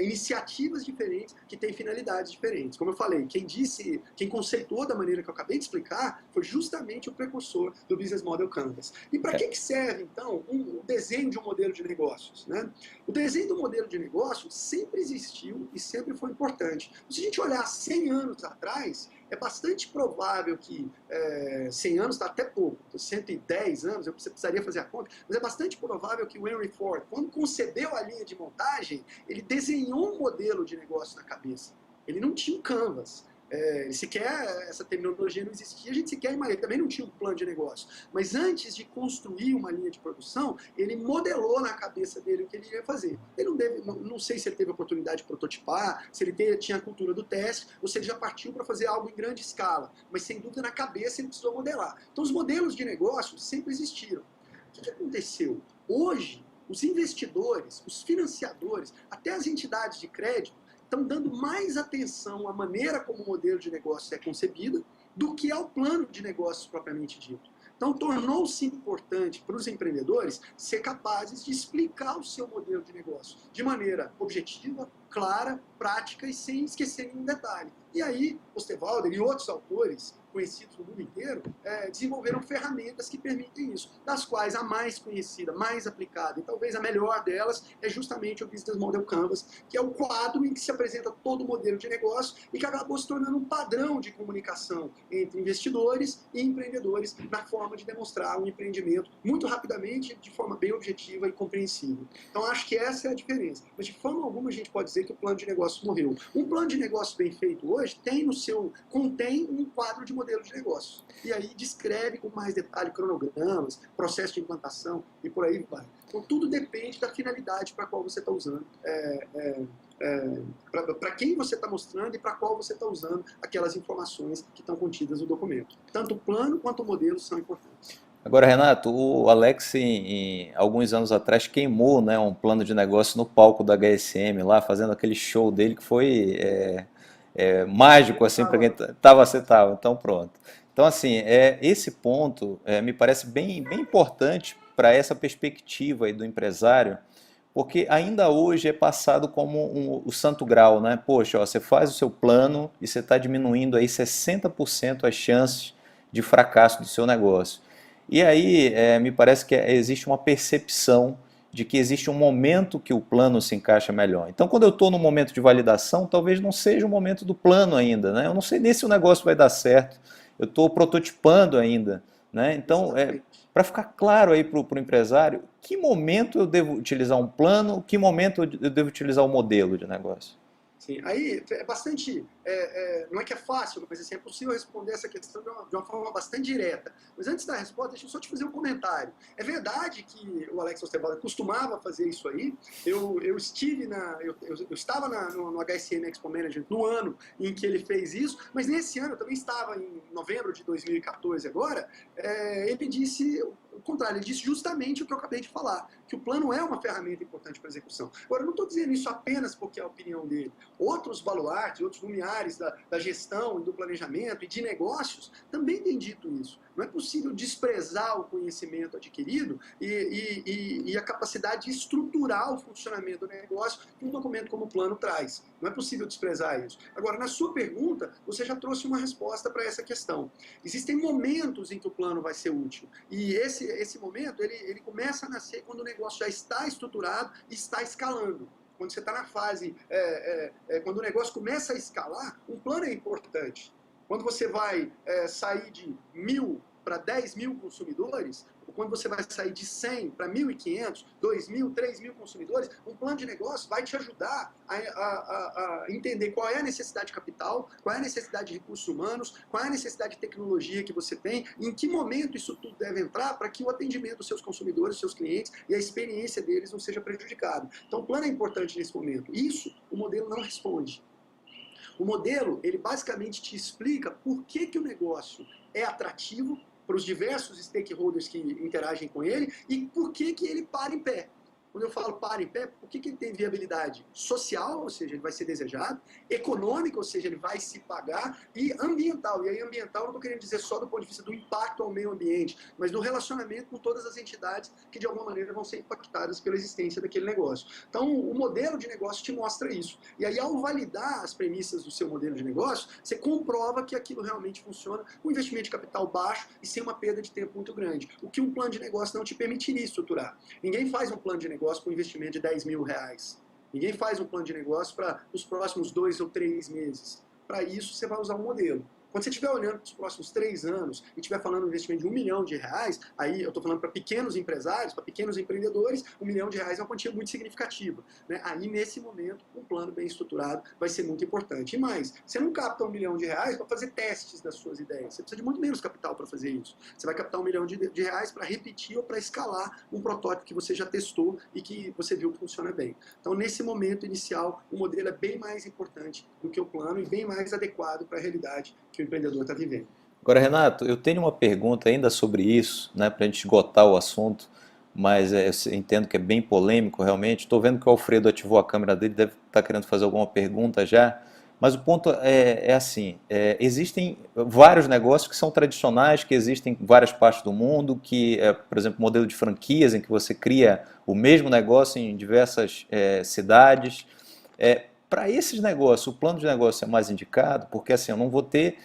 iniciativas diferentes que têm finalidades diferentes. Como eu falei, quem conceituou da maneira que eu acabei de explicar foi justamente o precursor do Business Model Canvas. E para que serve, então, o desenho de um modelo de negócios? Né? O desenho do modelo de negócio sempre existiu e sempre foi importante. Se a gente olhar 100 anos atrás, é bastante provável que 100 anos está até pouco, 110 anos, eu precisaria fazer a conta, mas é bastante provável que o Henry Ford, quando concebeu a linha de montagem, ele desenhou um modelo de negócio na cabeça. Ele não tinha um canvas. Essa terminologia não existia, a gente sequer imagina, também não tinha um plano de negócio. Mas antes de construir uma linha de produção, ele modelou na cabeça dele o que ele ia fazer. Ele não sei se ele teve a oportunidade de prototipar, se ele tinha a cultura do teste, ou se ele já partiu para fazer algo em grande escala. Mas sem dúvida na cabeça ele precisou modelar. Então os modelos de negócio sempre existiram. O que aconteceu? Hoje, os investidores, os financiadores, até as entidades de crédito, estão dando mais atenção à maneira como o modelo de negócio é concebido do que ao plano de negócios propriamente dito. Então, tornou-se importante para os empreendedores ser capazes de explicar o seu modelo de negócio de maneira objetiva, clara, prática e sem esquecer nenhum detalhe. E aí, Osterwalder e outros autores conhecidos no mundo inteiro desenvolveram ferramentas que permitem isso, das quais a mais conhecida, mais aplicada e talvez a melhor delas é justamente o Business Model Canvas, que é o quadro em que se apresenta todo o modelo de negócio e que acabou se tornando um padrão de comunicação entre investidores e empreendedores na forma de demonstrar um empreendimento muito rapidamente, de forma bem objetiva e compreensível. Então acho que essa é a diferença. Mas de forma alguma a gente pode dizer que o plano de negócio morreu. Um plano de negócio bem feito hoje contém um quadro de modelo de negócio. E aí descreve com mais detalhe cronogramas, processo de implantação e por aí vai. Então tudo depende da finalidade para a qual você está usando para quem você está mostrando e para qual você está usando aquelas informações que estão contidas no documento. Tanto o plano quanto o modelo são importantes. Agora, Renato, o Alex, alguns anos atrás, queimou, né, um plano de negócio no palco da HSM, lá, fazendo aquele show dele que foi mágico, assim, para quem estava, você estava, então pronto. Então, assim, esse ponto me parece bem importante para essa perspectiva aí do empresário, porque ainda hoje é passado como o santo grau, né? Poxa, ó, você faz o seu plano e você está diminuindo aí 60% as chances de fracasso do seu negócio. E aí me parece que existe uma percepção de que existe um momento que o plano se encaixa melhor. Então, quando eu estou no momento de validação, talvez não seja o momento do plano ainda, né? Eu não sei nem se o negócio vai dar certo, eu estou prototipando ainda, né? Então, para ficar claro aí para o empresário, que momento eu devo utilizar um plano, que momento eu devo utilizar um modelo de negócio? Sim, aí é bastante, não é que é fácil, mas assim, é possível responder essa questão de uma forma bastante direta. Mas antes da resposta, deixa eu só te fazer um comentário. É verdade que o Alex Osterwalder costumava fazer isso aí. Eu estava no HSM Expo Management no ano em que ele fez isso, mas nesse ano, eu também estava em novembro de 2014 agora, ele disse o contrário, ele disse justamente o que eu acabei de falar, que o plano é uma ferramenta importante para a execução. Agora, eu não estou dizendo isso apenas porque é a opinião dele. Outros baluartes, outros lumiares da gestão e do planejamento e de negócios também têm dito isso. Não é possível desprezar o conhecimento adquirido e a capacidade de estruturar o funcionamento do negócio que um documento como o plano traz. Não é possível desprezar isso. Agora, na sua pergunta, você já trouxe uma resposta para essa questão. Existem momentos em que o plano vai ser útil. E esse momento, ele começa a nascer quando o negócio já está estruturado e está escalando. Quando você está na fase, quando o negócio começa a escalar, um plano é importante. Quando você vai sair de 1.000 para 10.000 consumidores, ou quando você vai sair de 100 para 1.500, 2.000, 3.000 consumidores, um plano de negócio vai te ajudar a entender qual é a necessidade de capital, qual é a necessidade de recursos humanos, qual é a necessidade de tecnologia que você tem, em que momento isso tudo deve entrar para que o atendimento dos seus consumidores, dos seus clientes e a experiência deles não seja prejudicado. Então, o plano é importante nesse momento. Isso, o modelo não responde. O modelo, ele basicamente te explica por que o negócio é atrativo para os diversos stakeholders que interagem com ele e por que ele para em pé. Quando eu falo para em pé, por que ele tem viabilidade social, ou seja, ele vai ser desejado, econômica, ou seja, ele vai se pagar, e ambiental. E aí ambiental eu não estou querendo dizer só do ponto de vista do impacto ao meio ambiente, mas do relacionamento com todas as entidades que de alguma maneira vão ser impactadas pela existência daquele negócio. Então o modelo de negócio te mostra isso. E aí ao validar as premissas do seu modelo de negócio, você comprova que aquilo realmente funciona com investimento de capital baixo e sem uma perda de tempo muito grande. O que um plano de negócio não te permitiria estruturar. Ninguém faz um plano de negócio com investimento de R$10.000. Ninguém faz um plano de negócio para os próximos 2 ou 3 meses. Para isso, você vai usar um modelo. Quando você estiver olhando para os próximos 3 anos e estiver falando de um investimento de R$1 milhão, aí eu estou falando para pequenos empresários, para pequenos empreendedores, R$1 milhão é uma quantia muito significativa. Né? Aí, nesse momento, um plano bem estruturado vai ser muito importante. E mais, você não capta R$1 milhão para fazer testes das suas ideias. Você precisa de muito menos capital para fazer isso. Você vai captar R$1 milhão para repetir ou para escalar um protótipo que você já testou e que você viu que funciona bem. Então, nesse momento inicial, o modelo é bem mais importante do que o plano e bem mais adequado para a realidade que o empreendedor está vivendo. Agora, Renato, eu tenho uma pergunta ainda sobre isso, né, para a gente esgotar o assunto, mas eu entendo que é bem polêmico realmente. Estou vendo que o Alfredo ativou a câmera dele, deve estar querendo fazer alguma pergunta já, mas o ponto é assim, existem vários negócios que são tradicionais, que existem em várias partes do mundo, que, por exemplo, modelo de franquias, em que você cria o mesmo negócio em diversas cidades. Para esses negócios, o plano de negócio é mais indicado, porque assim, eu não vou ter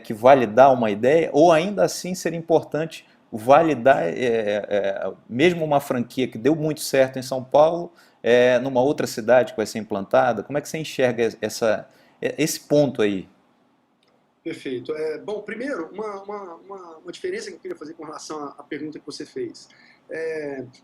que validar uma ideia, ou ainda assim seria importante validar mesmo uma franquia que deu muito certo em São Paulo, numa outra cidade que vai ser implantada. Como é que você enxerga esse ponto aí? Perfeito. Bom, primeiro, uma diferença que eu queria fazer com relação à pergunta que você fez.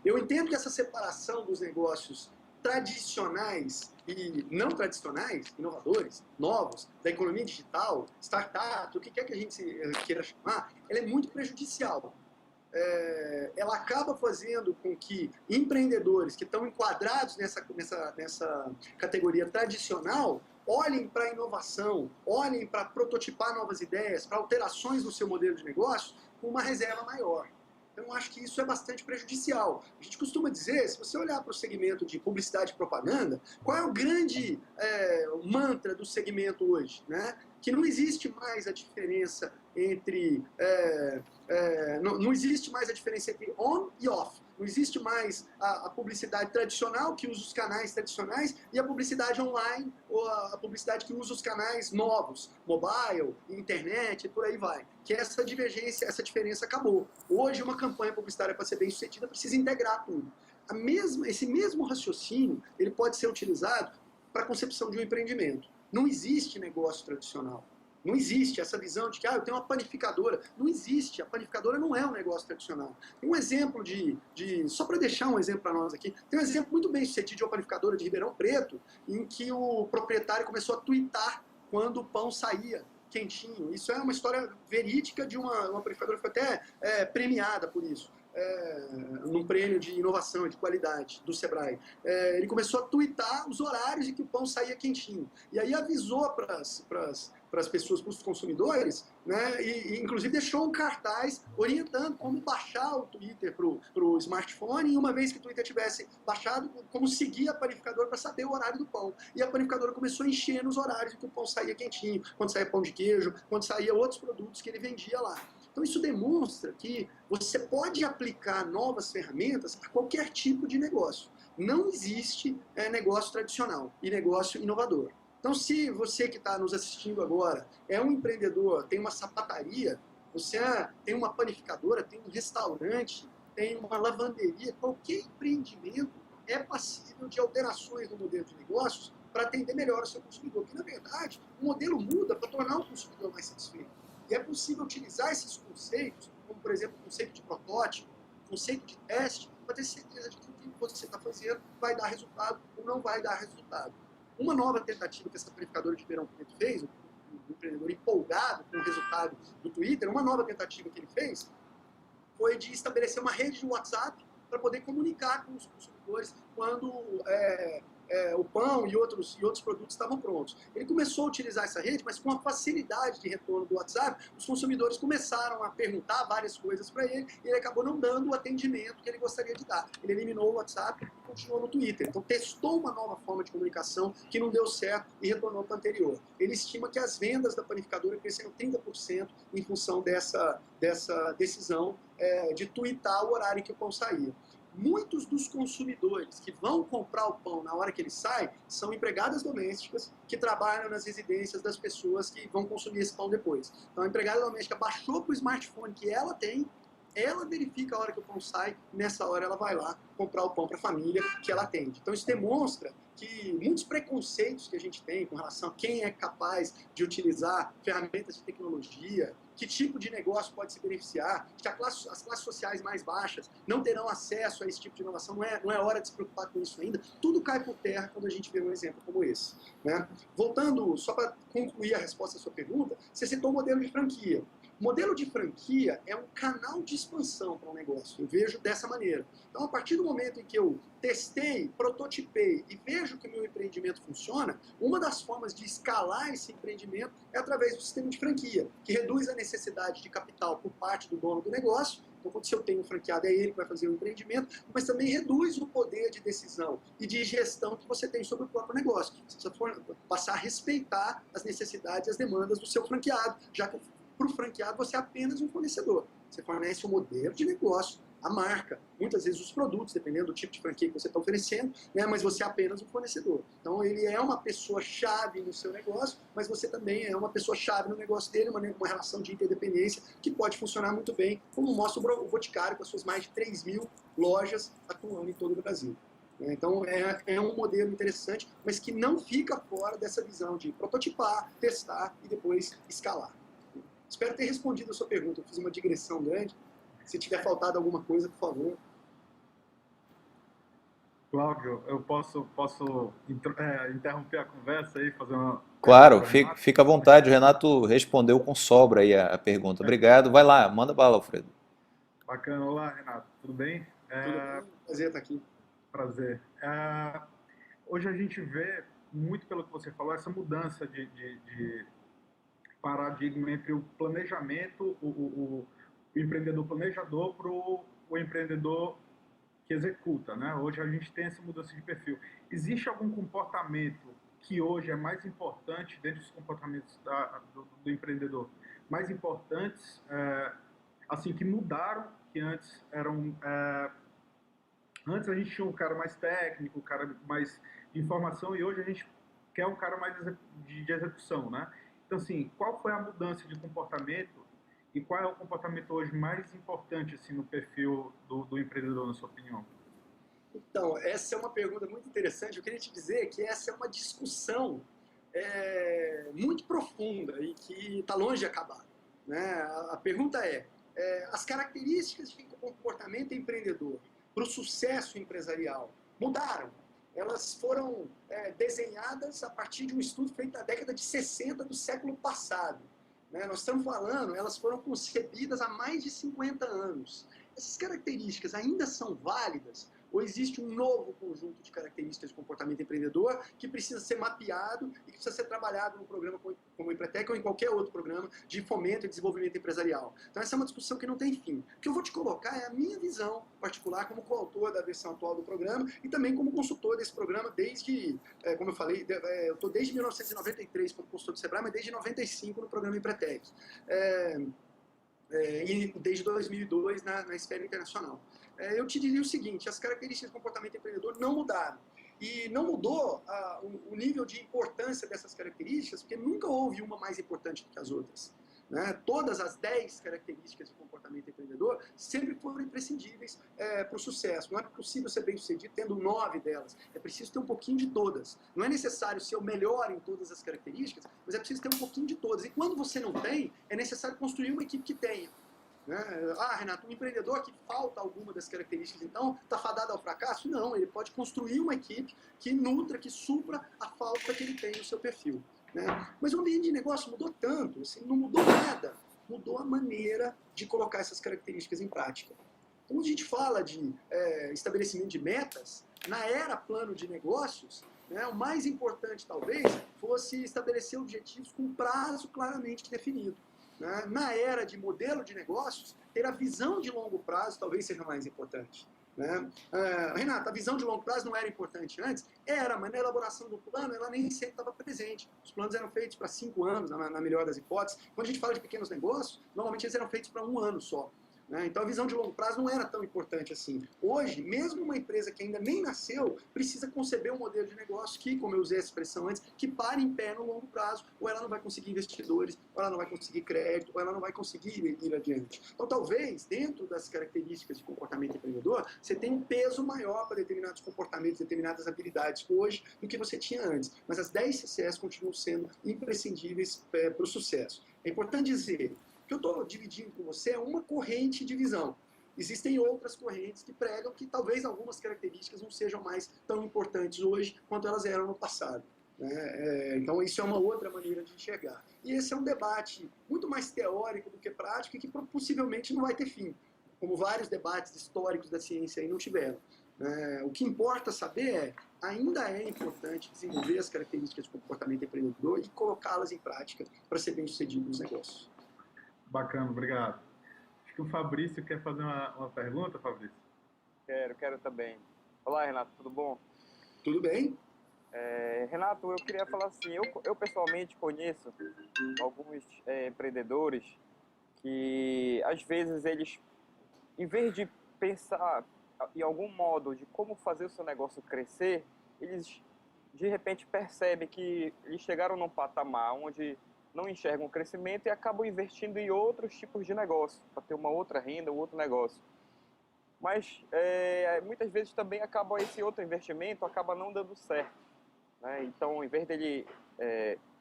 Eu entendo que essa separação dos negócios tradicionais e não tradicionais, inovadores, novos, da economia digital, startup, o que quer que a gente queira chamar, ela é muito prejudicial. ela acaba fazendo com que empreendedores que estão enquadrados nessa categoria tradicional olhem para a inovação, olhem para prototipar novas ideias, para alterações no seu modelo de negócio com uma reserva maior. Então, acho que isso é bastante prejudicial. A gente costuma dizer, se você olhar para o segmento de publicidade e propaganda, qual é o grande mantra do segmento hoje? Né? Que não existe mais a diferença entre não existe mais a diferença entre on e off. Não existe mais a publicidade tradicional, que usa os canais tradicionais, e a publicidade online, ou a publicidade que usa os canais novos, mobile, internet, e por aí vai. Que essa divergência, essa diferença acabou. Hoje, uma campanha publicitária, para ser bem sucedida, precisa integrar tudo. Esse mesmo raciocínio, ele pode ser utilizado para a concepção de um empreendimento. Não existe negócio tradicional. Não existe essa visão de que eu tenho uma panificadora. Não existe. A panificadora não é um negócio tradicional. Tem um exemplo só para deixar um exemplo para nós aqui, tem um exemplo muito bem sucedido de uma panificadora de Ribeirão Preto, em que o proprietário começou a tuitar quando o pão saía quentinho. Isso é uma história verídica de uma panificadora que foi até premiada por isso. Num prêmio de inovação e de qualidade do Sebrae. Ele começou a tuitar os horários em que o pão saía quentinho. E aí avisou para as pessoas, para os consumidores, né, e inclusive deixou um cartaz orientando como baixar o Twitter para o smartphone, e uma vez que o Twitter tivesse baixado, como seguir a panificadora para saber o horário do pão. E a panificadora começou a encher nos horários em que o pão saía quentinho, quando saía pão de queijo, quando saía outros produtos que ele vendia lá. Então isso demonstra que você pode aplicar novas ferramentas a qualquer tipo de negócio. Não existe negócio tradicional e negócio inovador. Então, se você que está nos assistindo agora é um empreendedor, tem uma sapataria, você tem uma panificadora, tem um restaurante, tem uma lavanderia, qualquer empreendimento é passível de alterações no modelo de negócios para atender melhor o seu consumidor. Porque, na verdade, o modelo muda para tornar o consumidor mais satisfeito. E é possível utilizar esses conceitos, como, por exemplo, o conceito de protótipo, o conceito de teste, para ter certeza de que o que você está fazendo vai dar resultado ou não vai dar resultado. Uma nova tentativa que essa panificadora de Ribeirão Preto fez, um empreendedor empolgado com o resultado do Twitter, uma nova tentativa que ele fez foi de estabelecer uma rede de WhatsApp para poder comunicar com os consumidores quando o pão e outros produtos estavam prontos. Ele começou a utilizar essa rede, mas com a facilidade de retorno do WhatsApp, os consumidores começaram a perguntar várias coisas para ele, e ele acabou não dando o atendimento que ele gostaria de dar. Ele eliminou o WhatsApp e continuou no Twitter. Então testou uma nova forma de comunicação que não deu certo e retornou para o anterior. Ele estima que as vendas da panificadora cresceram 30% em função dessa decisão de tuitar o horário em que o pão saía. Muitos dos consumidores que vão comprar o pão na hora que ele sai são empregadas domésticas que trabalham nas residências das pessoas que vão consumir esse pão depois. Então a empregada doméstica baixou para o smartphone que ela tem, ela verifica a hora que o pão sai, e nessa hora ela vai lá comprar o pão para a família que ela atende. Então isso demonstra que muitos preconceitos que a gente tem com relação a quem é capaz de utilizar ferramentas de tecnologia, que tipo de negócio pode se beneficiar, que as classes sociais mais baixas não terão acesso a esse tipo de inovação, não é hora de se preocupar com isso ainda, tudo cai por terra quando a gente vê um exemplo como esse. Né? Voltando, só para concluir a resposta à sua pergunta, você citou o modelo de franquia. O modelo de franquia é um canal de expansão para um negócio, eu vejo dessa maneira. Então, a partir do momento em que eu testei, prototipei e vejo que o meu empreendimento funciona, uma das formas de escalar esse empreendimento é através do sistema de franquia, que reduz a necessidade de capital por parte do dono do negócio. Então, quando eu tenho um franqueado, é ele que vai fazer o empreendimento, mas também reduz o poder de decisão e de gestão que você tem sobre o próprio negócio. Você precisa passar a respeitar as necessidades e as demandas do seu franqueado, já que para o franqueado você é apenas um fornecedor. Você fornece o modelo de negócio, a marca, muitas vezes os produtos, dependendo do tipo de franquia que você está oferecendo, né, mas você é apenas um fornecedor. Então ele é uma pessoa-chave no seu negócio, mas você também é uma pessoa-chave no negócio dele, uma relação de interdependência que pode funcionar muito bem, como mostra o Boticário com as suas mais de 3.000 lojas atuando em todo o Brasil. Então é um modelo interessante, mas que não fica fora dessa visão de prototipar, testar e depois escalar. Espero ter respondido a sua pergunta. Eu fiz uma digressão grande. Se tiver faltado alguma coisa, por favor. Cláudio, eu posso interromper a conversa aí, fazer uma... Claro, fica à vontade. O Renato respondeu com sobra aí a pergunta. Obrigado. Vai lá, manda bala, Alfredo. Bacana. Olá, Renato. Tudo bem? Tudo bem? Prazer estar aqui. Prazer. Hoje a gente vê, muito pelo que você falou, essa mudança de paradigma entre o planejamento, o empreendedor planejador para o empreendedor que executa, né? Hoje a gente tem essa mudança de perfil. Existe algum comportamento que hoje é mais importante, dentro dos comportamentos do empreendedor, mais importantes, assim, que mudaram, que antes eram... antes a gente tinha um cara mais técnico, um cara mais de informação, e hoje a gente quer um cara mais de execução, né? Então, assim, qual foi a mudança de comportamento e qual é o comportamento hoje mais importante, assim, no perfil do empreendedor, na sua opinião? Então, essa é uma pergunta muito interessante. Eu queria te dizer que essa é uma discussão muito profunda e que está longe de acabar, né? A pergunta as características de comportamento empreendedor para o sucesso empresarial mudaram. Elas foram desenhadas a partir de um estudo feito na década de 60 do século passado. Né? Nós estamos falando, elas foram concebidas há mais de 50 anos. Essas características ainda são válidas? Ou existe um novo conjunto de características de comportamento empreendedor que precisa ser mapeado e que precisa ser trabalhado num programa como o Empretec ou em qualquer outro programa de fomento e desenvolvimento empresarial? Então essa é uma discussão que não tem fim. O que eu vou te colocar é a minha visão particular como coautor da versão atual do programa e também como consultor desse programa desde, como eu falei, eu estou desde 1993 como consultor do Sebrae, mas desde 95 no programa Empretec. E desde 2002 na esfera internacional. Eu te diria o seguinte, as características do comportamento empreendedor não mudaram. E não mudou o nível de importância dessas características, porque nunca houve uma mais importante do que as outras. Né? Todas as 10 características de comportamento empreendedor sempre foram imprescindíveis para o sucesso. Não é possível ser bem sucedido tendo 9 delas. É preciso ter um pouquinho de todas. Não é necessário ser o melhor em todas as características, mas é preciso ter um pouquinho de todas. E quando você não tem, é necessário construir uma equipe que tenha. Né? Renato, um empreendedor que falta alguma das características, então está fadado ao fracasso? Não, ele pode construir uma equipe que nutra, que supra a falta que ele tem no seu perfil. Né? Mas o ambiente de negócio mudou tanto, assim, não mudou nada, mudou a maneira de colocar essas características em prática. Então, quando a gente fala de estabelecimento de metas, na era plano de negócios, né, o mais importante talvez fosse estabelecer objetivos com prazo claramente definido. Né? Na era de modelo de negócios, ter a visão de longo prazo talvez seja mais importante. Né? Renata, a visão de longo prazo não era importante antes? Era, mas na elaboração do plano ela nem sempre estava presente. Os planos eram feitos para 5 anos, na melhor das hipóteses. Quando a gente fala de pequenos negócios, normalmente eles eram feitos para 1 ano só. Né? Então a visão de longo prazo não era tão importante assim. Hoje, mesmo uma empresa que ainda nem nasceu, precisa conceber um modelo de negócio que, como eu usei essa expressão antes, que pare em pé no longo prazo, ou ela não vai conseguir investidores, ou ela não vai conseguir crédito, ou ela não vai conseguir ir adiante. Então talvez, dentro das características de comportamento empreendedor, você tenha um peso maior para determinados comportamentos, determinadas habilidades hoje do que você tinha antes. Mas as 10 CCS continuam sendo imprescindíveis para o sucesso. É importante dizer que eu estou dividindo com você é uma corrente de visão. Existem outras correntes que pregam que talvez algumas características não sejam mais tão importantes hoje quanto elas eram no passado. Né? Então isso é uma outra maneira de enxergar. E esse é um debate muito mais teórico do que prático e que possivelmente não vai ter fim, como vários debates históricos da ciência aí não tiveram. O que importa saber ainda é importante desenvolver as características de comportamento empreendedor e colocá-las em prática para ser bem sucedido nos negócios. Bacana, obrigado. Acho que o Fabrício quer fazer uma pergunta, Fabrício. Quero também. Olá, Renato, tudo bom? Tudo bem? Renato, eu queria falar assim, eu pessoalmente conheço alguns empreendedores que, às vezes, eles, em vez de pensar em algum modo de como fazer o seu negócio crescer, eles, de repente, percebem que eles chegaram num patamar onde não enxergam o crescimento e acabam investindo em outros tipos de negócio, para ter uma outra renda, um outro negócio. Mas muitas vezes também esse outro investimento acaba não dando certo. Né? Então, em vez dele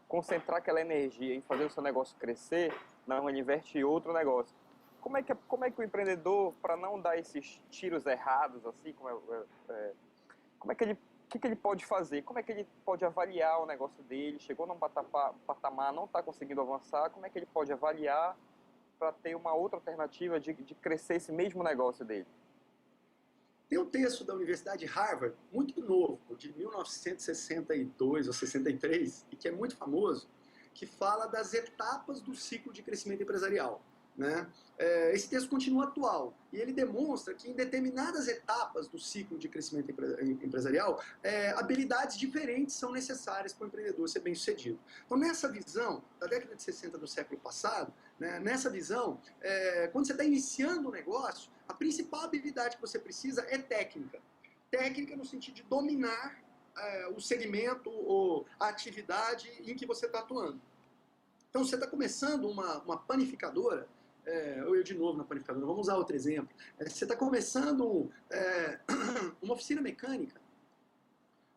concentrar aquela energia em fazer o seu negócio crescer, não, ele investe em outro negócio. Como é que o empreendedor, para não dar esses tiros errados, assim, como é que ele o que ele pode fazer? Como é que ele pode avaliar o negócio dele? Chegou num patamar, não está conseguindo avançar, como é que ele pode avaliar para ter uma outra alternativa de crescer esse mesmo negócio dele? Tem um texto da Universidade de Harvard, muito novo, de 1962 ou 63, e que é muito famoso, que fala das etapas do ciclo de crescimento empresarial. Né? Esse texto continua atual e ele demonstra que em determinadas etapas do ciclo de crescimento empresarial, habilidades diferentes são necessárias para o empreendedor ser bem sucedido. Então, nessa visão da década de 60 do século passado, né, nessa visão, quando você está iniciando um negócio, a principal habilidade que você precisa é técnica. Técnica no sentido de dominar o segmento ou a atividade em que você está atuando. Então, você está começando uma panificadora, ou eu de novo na panificadora, vamos usar outro exemplo. Você está começando uma oficina mecânica,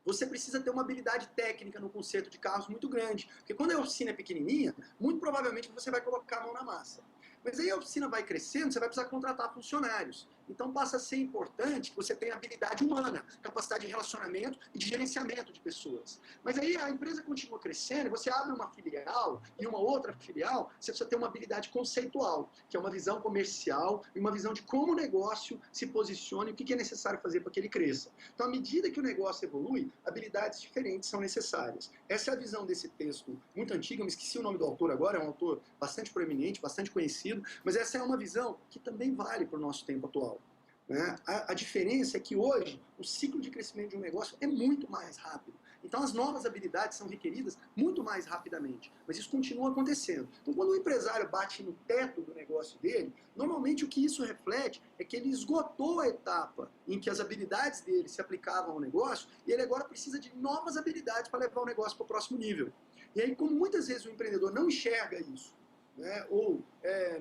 você precisa ter uma habilidade técnica no conserto de carros muito grande. Porque quando a oficina é pequenininha, muito provavelmente você vai colocar a mão na massa. Mas aí a oficina vai crescendo, você vai precisar contratar funcionários. Então passa a ser importante que você tenha habilidade humana, capacidade de relacionamento e de gerenciamento de pessoas. Mas aí a empresa continua crescendo, e você abre uma filial e uma outra filial, você precisa ter uma habilidade conceitual, que é uma visão comercial e uma visão de como o negócio se posiciona e o que é necessário fazer para que ele cresça. Então, à medida que o negócio evolui, habilidades diferentes são necessárias. Essa é a visão desse texto muito antigo, eu me esqueci o nome do autor agora, é um autor bastante proeminente, bastante conhecido, mas essa é uma visão que também vale para o nosso tempo atual. Né? A diferença é que hoje o ciclo de crescimento de um negócio é muito mais rápido. Então as novas habilidades são requeridas muito mais rapidamente. Mas isso continua acontecendo. Então quando o empresário bate no teto do negócio dele, normalmente o que isso reflete é que ele esgotou a etapa em que as habilidades dele se aplicavam ao negócio e ele agora precisa de novas habilidades para levar o negócio para o próximo nível. E aí, como muitas vezes o empreendedor não enxerga isso, né, ou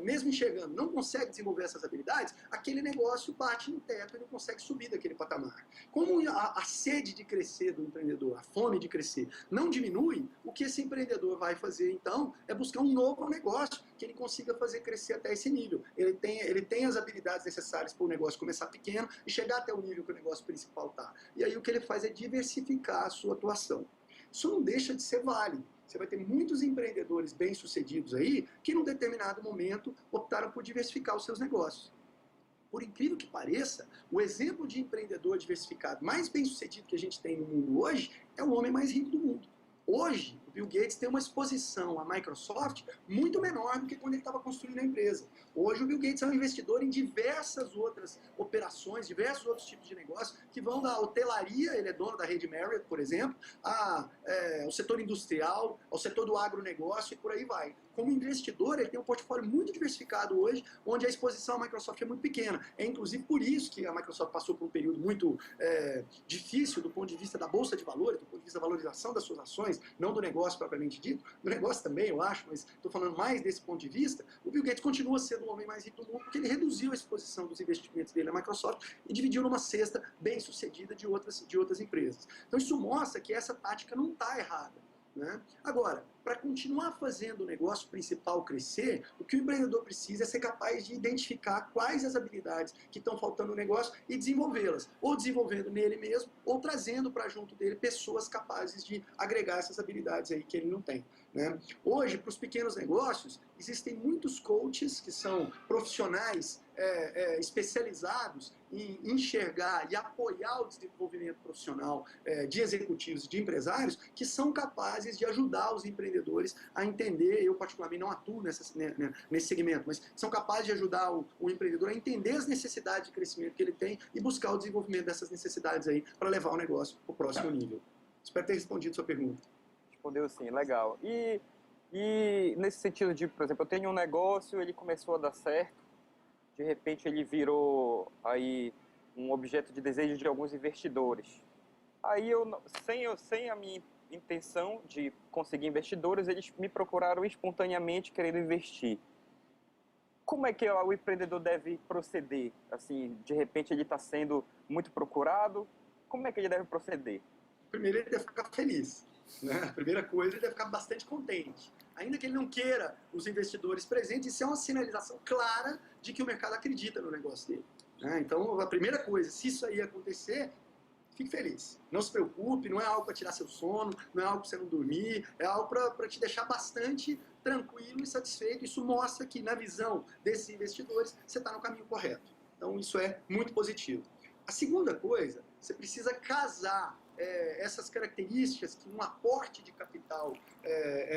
mesmo enxergando, não consegue desenvolver essas habilidades, aquele negócio bate no teto e não consegue subir daquele patamar. Como a sede de crescer do empreendedor, a fome de crescer, não diminui, o que esse empreendedor vai fazer então é buscar um novo negócio que ele consiga fazer crescer até esse nível. Ele tem as habilidades necessárias para o negócio começar pequeno e chegar até o nível que o negócio principal está. E aí o que ele faz é diversificar a sua atuação. Isso não deixa de ser válido. Você vai ter muitos empreendedores bem-sucedidos aí que, num determinado momento, optaram por diversificar os seus negócios. Por incrível que pareça, o exemplo de empreendedor diversificado mais bem-sucedido que a gente tem no mundo hoje é o homem mais rico do mundo. Hoje, o Bill Gates tem uma exposição à Microsoft muito menor do que quando ele estava construindo a empresa. Hoje, o Bill Gates é um investidor em diversas outras operações, diversos outros tipos de negócio, que vão da hotelaria, ele é dono da rede Marriott, por exemplo, ao setor industrial, ao setor do agronegócio e por aí vai. Como investidor, ele tem um portfólio muito diversificado hoje, onde a exposição à Microsoft é muito pequena. É inclusive por isso que a Microsoft passou por um período muito difícil do ponto de vista da bolsa de valores, do ponto de vista da valorização das suas ações, não do negócio propriamente dito, do negócio também, eu acho, mas estou falando mais desse ponto de vista. O Bill Gates continua sendo o homem mais rico do mundo porque ele reduziu a exposição dos investimentos dele na Microsoft e dividiu numa cesta bem sucedida de outras empresas. Então isso mostra que essa tática não está errada. Né? Agora, para continuar fazendo o negócio principal crescer, o que o empreendedor precisa é ser capaz de identificar quais as habilidades que estão faltando no negócio e desenvolvê-las, ou desenvolvendo nele mesmo, ou trazendo para junto dele pessoas capazes de agregar essas habilidades aí que ele não tem. Né? Hoje, para os pequenos negócios, existem muitos coaches que são profissionais especializados em enxergar e apoiar o desenvolvimento profissional de executivos e de empresários que são capazes de ajudar os empreendedores a entender, eu particularmente não atuo nesse segmento, mas são capazes de ajudar o empreendedor a entender as necessidades de crescimento que ele tem e buscar o desenvolvimento dessas necessidades aí para levar o negócio para o próximo nível. Espero ter respondido a sua pergunta. Respondeu sim, legal. E nesse sentido de, por exemplo, eu tenho um negócio, ele começou a dar certo, de repente ele virou aí um objeto de desejo de alguns investidores. Aí sem a minha intenção de conseguir investidores, eles me procuraram espontaneamente querendo investir. Como é que o empreendedor deve proceder? Assim, de repente ele está sendo muito procurado, como é que ele deve proceder? Primeiro, ele deve ficar feliz. Né? A primeira coisa, ele deve ficar bastante contente. Ainda que ele não queira os investidores presentes, isso é uma sinalização clara de que o mercado acredita no negócio dele. Né? Então, a primeira coisa, se isso aí acontecer, fique feliz. Não se preocupe, não é algo para tirar seu sono, não é algo para você não dormir, é algo para te deixar bastante tranquilo e satisfeito. Isso mostra que, na visão desses investidores, você está no caminho correto. Então, isso é muito positivo. A segunda coisa, você precisa casar essas características que um aporte de capital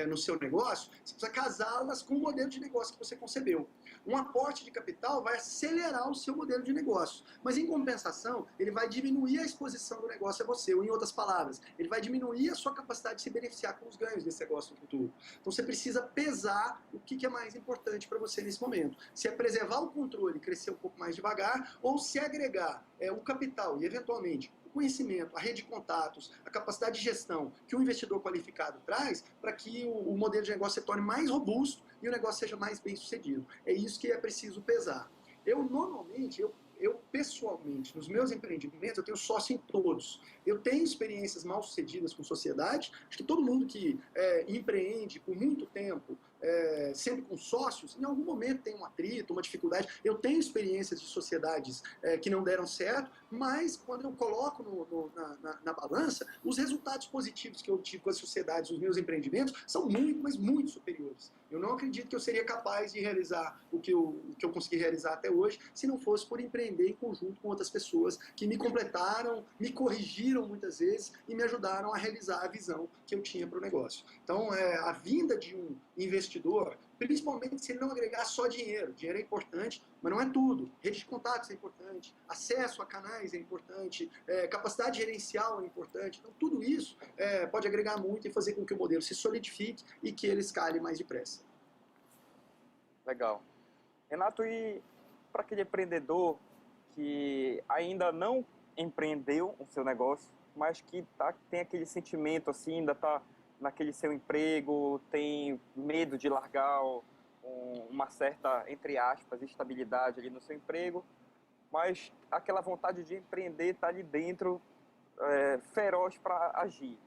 no seu negócio, você precisa casá-las com o modelo de negócio que você concebeu. Um aporte de capital vai acelerar o seu modelo de negócio, mas em compensação, ele vai diminuir a exposição do negócio a você, ou em outras palavras, ele vai diminuir a sua capacidade de se beneficiar com os ganhos desse negócio no futuro. Então você precisa pesar o que é mais importante para você nesse momento. Se é preservar o controle e crescer um pouco mais devagar, ou se agregar o capital e eventualmente conhecimento, a rede de contatos, a capacidade de gestão que um investidor qualificado traz para que o modelo de negócio se torne mais robusto e o negócio seja mais bem sucedido. É isso que é preciso pesar. Normalmente, pessoalmente, nos meus empreendimentos, eu tenho sócio em todos. Eu tenho experiências mal sucedidas com sociedade. Acho que todo mundo que empreende por muito tempo, sempre com sócios, em algum momento tem um atrito, uma dificuldade. Eu tenho experiências de sociedades que não deram certo, mas quando eu coloco na balança, os resultados positivos que eu tive com as sociedades, os meus empreendimentos, são muito, mas muito superiores. Eu não acredito que eu seria capaz de realizar o que eu consegui realizar até hoje, se não fosse por empreender em conjunto com outras pessoas que me completaram, me corrigiram muitas vezes e me ajudaram a realizar a visão que eu tinha para o negócio. Então, a vinda de um investidor, principalmente se ele não agregar só dinheiro. Dinheiro é importante, mas não é tudo. Rede de contatos é importante, acesso a canais é importante, capacidade gerencial é importante. Então, tudo isso pode agregar muito e fazer com que o modelo se solidifique e que ele escale mais depressa. Legal. Renato, e para aquele empreendedor que ainda não empreendeu o seu negócio, mas que tem aquele sentimento assim, ainda está naquele seu emprego, tem medo de largar uma certa, entre aspas, estabilidade ali no seu emprego, mas aquela vontade de empreender está ali dentro, feroz para agir.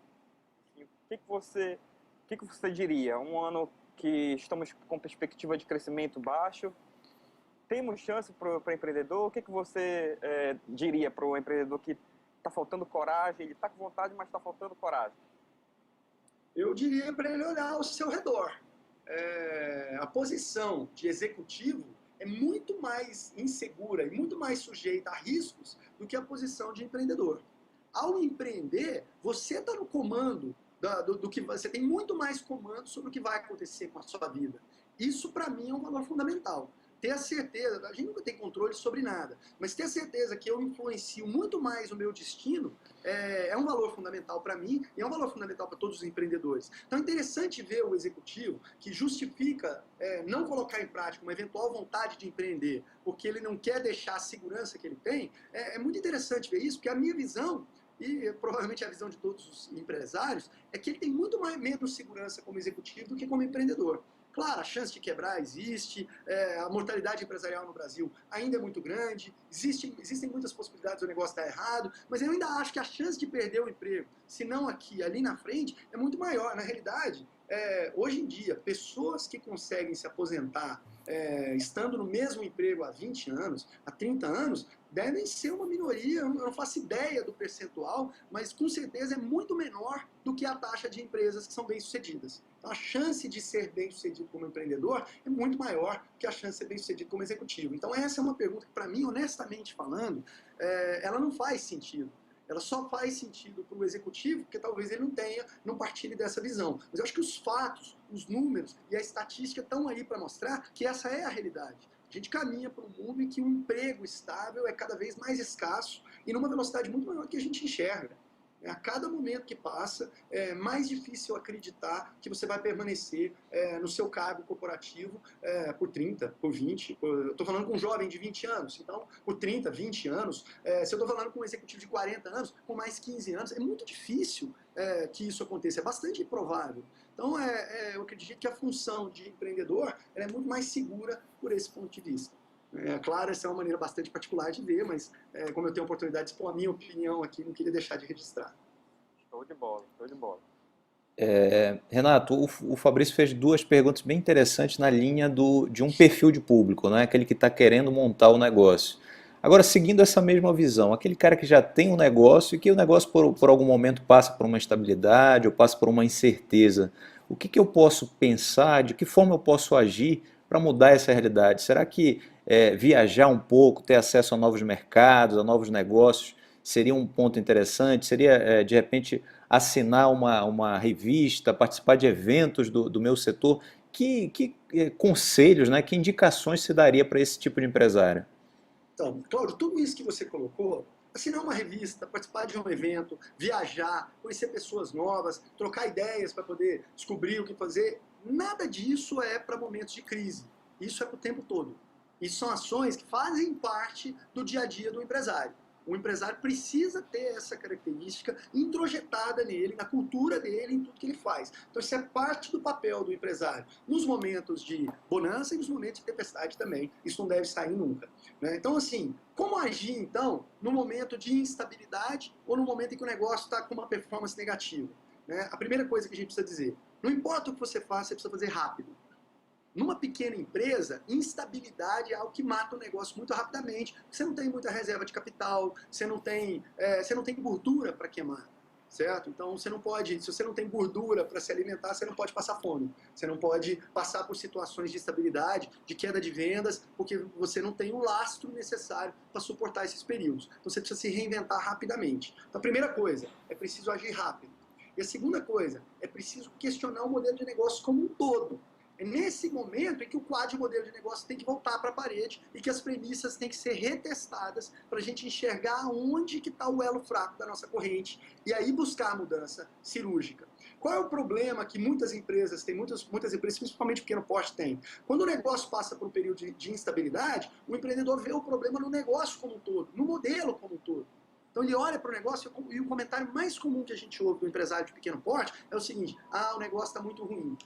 O que você diria? Um ano que estamos com perspectiva de crescimento baixo, temos chance para o empreendedor? O que você diria para o empreendedor que está faltando coragem, ele está com vontade, mas está faltando coragem? Eu diria para ele olhar ao seu redor. A posição de executivo é muito mais insegura e muito mais sujeita a riscos do que a posição de empreendedor. Ao empreender, você está no comando do que você tem muito mais comando sobre o que vai acontecer com a sua vida. Isso, para mim, é um valor fundamental. Ter a certeza, a gente nunca tem controle sobre nada, mas ter a certeza que eu influencio muito mais o meu destino é um valor fundamental para mim e é um valor fundamental para todos os empreendedores. Então é interessante ver o executivo que justifica não colocar em prática uma eventual vontade de empreender porque ele não quer deixar a segurança que ele tem. É muito interessante ver isso, porque a minha visão, e provavelmente a visão de todos os empresários, é que ele tem muito menos segurança como executivo do que como empreendedor. Claro, a chance de quebrar existe, a mortalidade empresarial no Brasil ainda é muito grande, existem muitas possibilidades do negócio dar errado, mas eu ainda acho que a chance de perder o emprego, se não aqui, ali na frente, é muito maior. Na realidade, hoje em dia, pessoas que conseguem se aposentar estando no mesmo emprego há 20 anos, há 30 anos, devem ser uma minoria. Eu não faço ideia do percentual, mas com certeza é muito menor do que a taxa de empresas que são bem-sucedidas. Então, a chance de ser bem-sucedido como empreendedor é muito maior que a chance de ser bem-sucedido como executivo. Então, essa é uma pergunta que, para mim, honestamente falando, ela não faz sentido. Ela só faz sentido para o executivo, porque talvez ele não partilhe dessa visão. Mas eu acho que os fatos, os números e a estatística estão aí para mostrar que essa é a realidade. A gente caminha para um mundo em que o emprego estável é cada vez mais escasso e numa velocidade muito maior que a gente enxerga. A cada momento que passa, é mais difícil acreditar que você vai permanecer no seu cargo corporativo por 30, por 20. Eu estou falando com um jovem de 20 anos, então por 30, 20 anos. Se eu estou falando com um executivo de 40 anos, com mais 15 anos, é muito difícil que isso aconteça, é bastante improvável. Então, eu acredito que a função de empreendedor é muito mais segura por esse ponto de vista. Claro, essa é uma maneira bastante particular de ver, mas como eu tenho a oportunidade de expor a minha opinião aqui, não queria deixar de registrar. Show de bola, show de bola. Renato, o Fabrício fez duas perguntas bem interessantes na linha de um perfil de público, né? Aquele que está querendo montar o negócio. Agora, seguindo essa mesma visão, aquele cara que já tem um negócio e que o negócio por algum momento passa por uma instabilidade ou passa por uma incerteza, o que eu posso pensar, de que forma eu posso agir para mudar essa realidade? Será que viajar um pouco, ter acesso a novos mercados, a novos negócios, seria um ponto interessante? Seria, de repente, assinar uma revista, participar de eventos do meu setor? Que conselhos, né, que indicações se daria para esse tipo de empresário? Então, Cláudio, tudo isso que você colocou, assinar uma revista, participar de um evento, viajar, conhecer pessoas novas, trocar ideias para poder descobrir o que fazer, nada disso é para momentos de crise. Isso é para o tempo todo. Isso são ações que fazem parte do dia a dia do empresário. O empresário precisa ter essa característica introjetada nele, na cultura dele, em tudo que ele faz. Então isso é parte do papel do empresário. Nos momentos de bonança e nos momentos de tempestade também. Isso não deve sair nunca. Né? Então assim, como agir então no momento de instabilidade ou no momento em que o negócio está com uma performance negativa? Né? A primeira coisa que a gente precisa dizer, não importa o que você faça, você precisa fazer rápido. Numa pequena empresa, instabilidade é algo que mata o negócio muito rapidamente. Você não tem muita reserva de capital, você não tem gordura para queimar, certo? Então, você não pode, se você não tem gordura para se alimentar, você não pode passar fome. Você não pode passar por situações de instabilidade, de queda de vendas, porque você não tem o lastro necessário para suportar esses períodos. Então, você precisa se reinventar rapidamente. Então, a primeira coisa, é preciso agir rápido. E a segunda coisa, é preciso questionar o modelo de negócio como um todo. É nesse momento em que o quadro de modelo de negócio tem que voltar para a parede e que as premissas têm que ser retestadas para a gente enxergar onde que está o elo fraco da nossa corrente e aí buscar a mudança cirúrgica. Qual é o problema que muitas empresas têm, muitas empresas, principalmente pequeno porte, têm? Quando o negócio passa por um período de instabilidade, o empreendedor vê o problema no negócio como um todo, no modelo como um todo. Então ele olha para o negócio e o comentário mais comum que a gente ouve do empresário de pequeno porte é o seguinte: o negócio está muito ruim.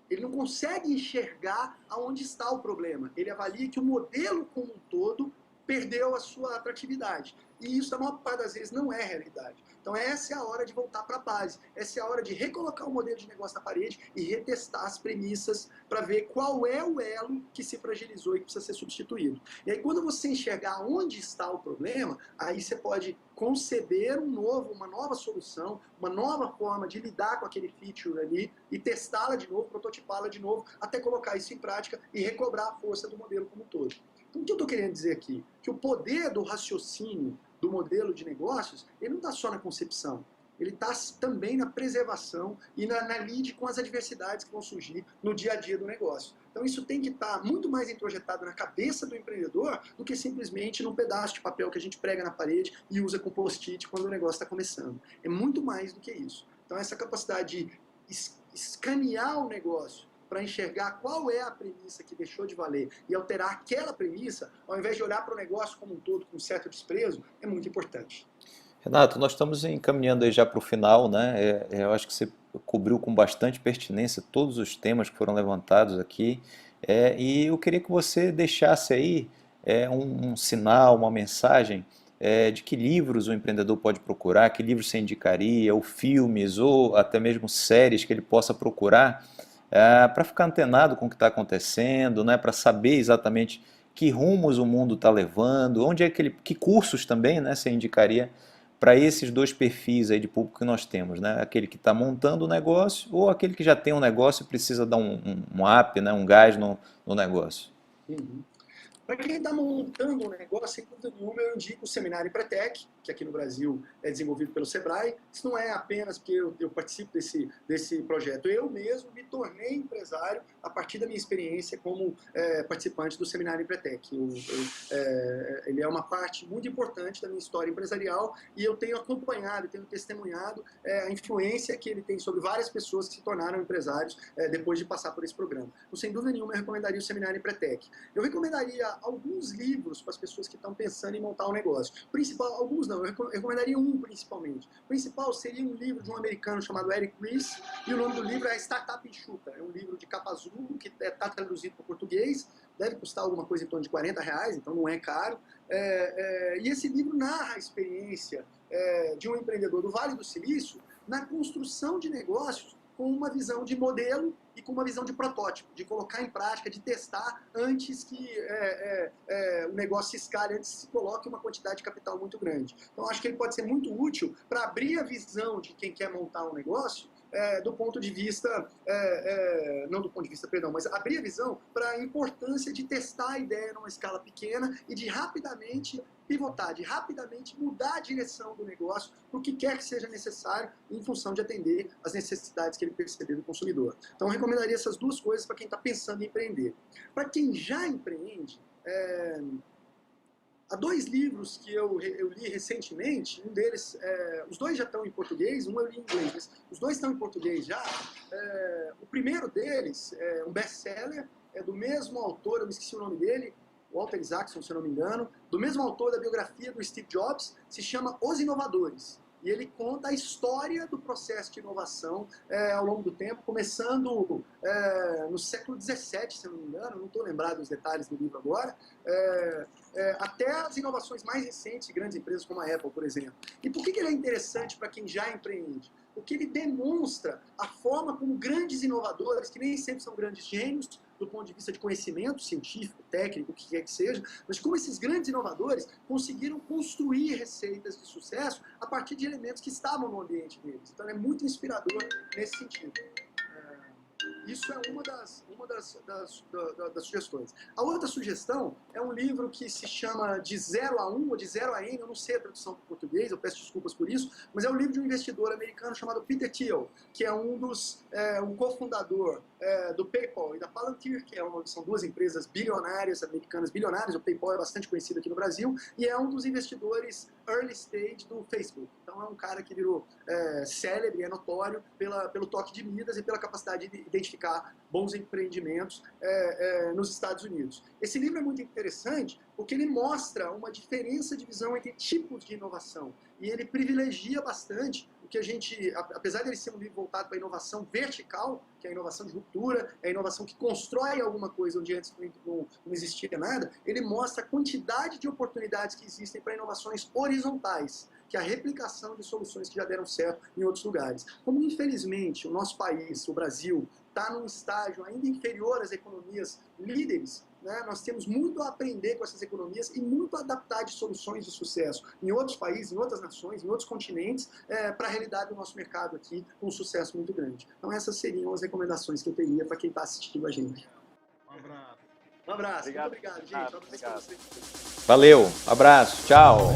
Ele não consegue enxergar aonde está o problema. Ele avalia que o modelo como um todo perdeu a sua atratividade. E isso, na maior parte das vezes, não é realidade. Então, essa é a hora de voltar para a base. Essa é a hora de recolocar o modelo de negócio na parede e retestar as premissas para ver qual é o elo que se fragilizou e que precisa ser substituído. E aí, quando você enxergar onde está o problema, aí você pode conceber uma nova solução, uma nova forma de lidar com aquele feature ali e testá-la de novo, prototipá-la de novo, até colocar isso em prática e recobrar a força do modelo como um todo. Então, o que eu estou querendo dizer aqui? Que o poder do raciocínio do modelo de negócios, ele não está só na concepção, ele está também na preservação e na lide com as adversidades que vão surgir no dia a dia do negócio. Então isso tem que estar muito mais introjetado na cabeça do empreendedor do que simplesmente num pedaço de papel que a gente prega na parede e usa com post-it quando o negócio está começando. É muito mais do que isso. Então essa capacidade de escanear o negócio para enxergar qual é a premissa que deixou de valer e alterar aquela premissa, ao invés de olhar para o negócio como um todo com certo desprezo, é muito importante. Renato, nós estamos encaminhando aí já para o final, né? Eu acho que você cobriu com bastante pertinência todos os temas que foram levantados aqui. E eu queria que você deixasse aí um sinal, uma mensagem de que livros o empreendedor pode procurar, que livros você indicaria, ou filmes, ou até mesmo séries que ele possa procurar para ficar antenado com o que está acontecendo, né? Para saber exatamente que rumos o mundo está levando, onde é que cursos também, né, você indicaria para esses dois perfis aí de público que nós temos, né? Aquele que está montando o negócio ou aquele que já tem um negócio e precisa dar um up, né? Um gás no negócio. Uhum. Para quem está montando um negócio, sem dúvida nenhuma, eu indico o Seminário Empretec, que aqui no Brasil é desenvolvido pelo Sebrae. Isso não é apenas porque eu participo desse projeto. Eu mesmo me tornei empresário a partir da minha experiência como participante do Seminário Empretec. Ele é uma parte muito importante da minha história empresarial e eu tenho acompanhado, tenho testemunhado a influência que ele tem sobre várias pessoas que se tornaram empresários depois de passar por esse programa. Então, sem dúvida nenhuma, eu recomendaria o Seminário Empretec. Eu recomendaria alguns livros para as pessoas que estão pensando em montar um negócio. Alguns não, eu recomendaria um principalmente. O principal seria um livro de um americano chamado Eric Ries, e o nome do livro é Startup Enxuta. É um livro de capa azul que está traduzido para o português, deve custar alguma coisa em torno de R$40, então não é caro. E esse livro narra a experiência de um empreendedor do Vale do Silício na construção de negócios com uma visão de modelo e com uma visão de protótipo, de colocar em prática, de testar antes que o negócio se escale, antes que se coloque uma quantidade de capital muito grande. Então, acho que ele pode ser muito útil para abrir a visão de quem quer montar um negócio do ponto de vista, não do ponto de vista, perdão, mas abrir a visão para a importância de testar a ideia numa escala pequena e de rapidamente pivotar, de rapidamente mudar a direção do negócio para o que quer que seja necessário em função de atender as necessidades que ele perceber do consumidor. Então, eu recomendaria essas duas coisas para quem está pensando em empreender. Para quem já empreende, há 2 livros que eu li recentemente, um deles, os 2 já estão em português, um eu li em inglês, mas os 2 estão em português já. O primeiro deles é um best-seller, é do mesmo autor, eu me esqueci o nome dele, Walter Isaacson, se eu não me engano, do mesmo autor da biografia do Steve Jobs, se chama Os Inovadores. E ele conta a história do processo de inovação ao longo do tempo, começando no século XVII, se eu não me engano, não estou lembrado dos detalhes do livro agora, até as inovações mais recentes de grandes empresas como a Apple, por exemplo. E por que ele é interessante para quem já empreende? Porque ele demonstra a forma como grandes inovadores, que nem sempre são grandes gênios, do ponto de vista de conhecimento científico, técnico, o que quer que seja, mas como esses grandes inovadores conseguiram construir receitas de sucesso a partir de elementos que estavam no ambiente deles. Então é muito inspirador nesse sentido. Isso é uma das sugestões. A outra sugestão é um livro que se chama De 0 a 1 ou De 0 a N, eu não sei a tradução para o português, eu peço desculpas por isso, mas é um livro de um investidor americano chamado Peter Thiel, que é um cofundador do PayPal e da Palantir, que são 2 empresas bilionárias, americanas bilionárias. O PayPal é bastante conhecido aqui no Brasil e é um dos investidores early stage do Facebook. Então é um cara que virou célebre, é notório pelo toque de Midas e pela capacidade de identificar bons empreendimentos nos Estados Unidos. Esse livro é muito interessante porque ele mostra uma diferença de visão entre tipos de inovação e ele privilegia bastante o que a gente, apesar de ele ser um livro voltado para a inovação vertical, que é a inovação de ruptura, é a inovação que constrói alguma coisa onde antes não existia nada, ele mostra a quantidade de oportunidades que existem para inovações horizontais, que é a replicação de soluções que já deram certo em outros lugares. Como, infelizmente, o nosso país, o Brasil, está num estágio ainda inferior às economias líderes, né? Nós temos muito a aprender com essas economias e muito a adaptar de soluções de sucesso em outros países, em outras nações, em outros continentes, para a realidade do nosso mercado aqui, com um sucesso muito grande. Então essas seriam as recomendações que eu teria para quem está assistindo a gente. Um abraço. Um abraço. Obrigado. Muito obrigado, gente. Obrigado. Valeu, abraço, tchau.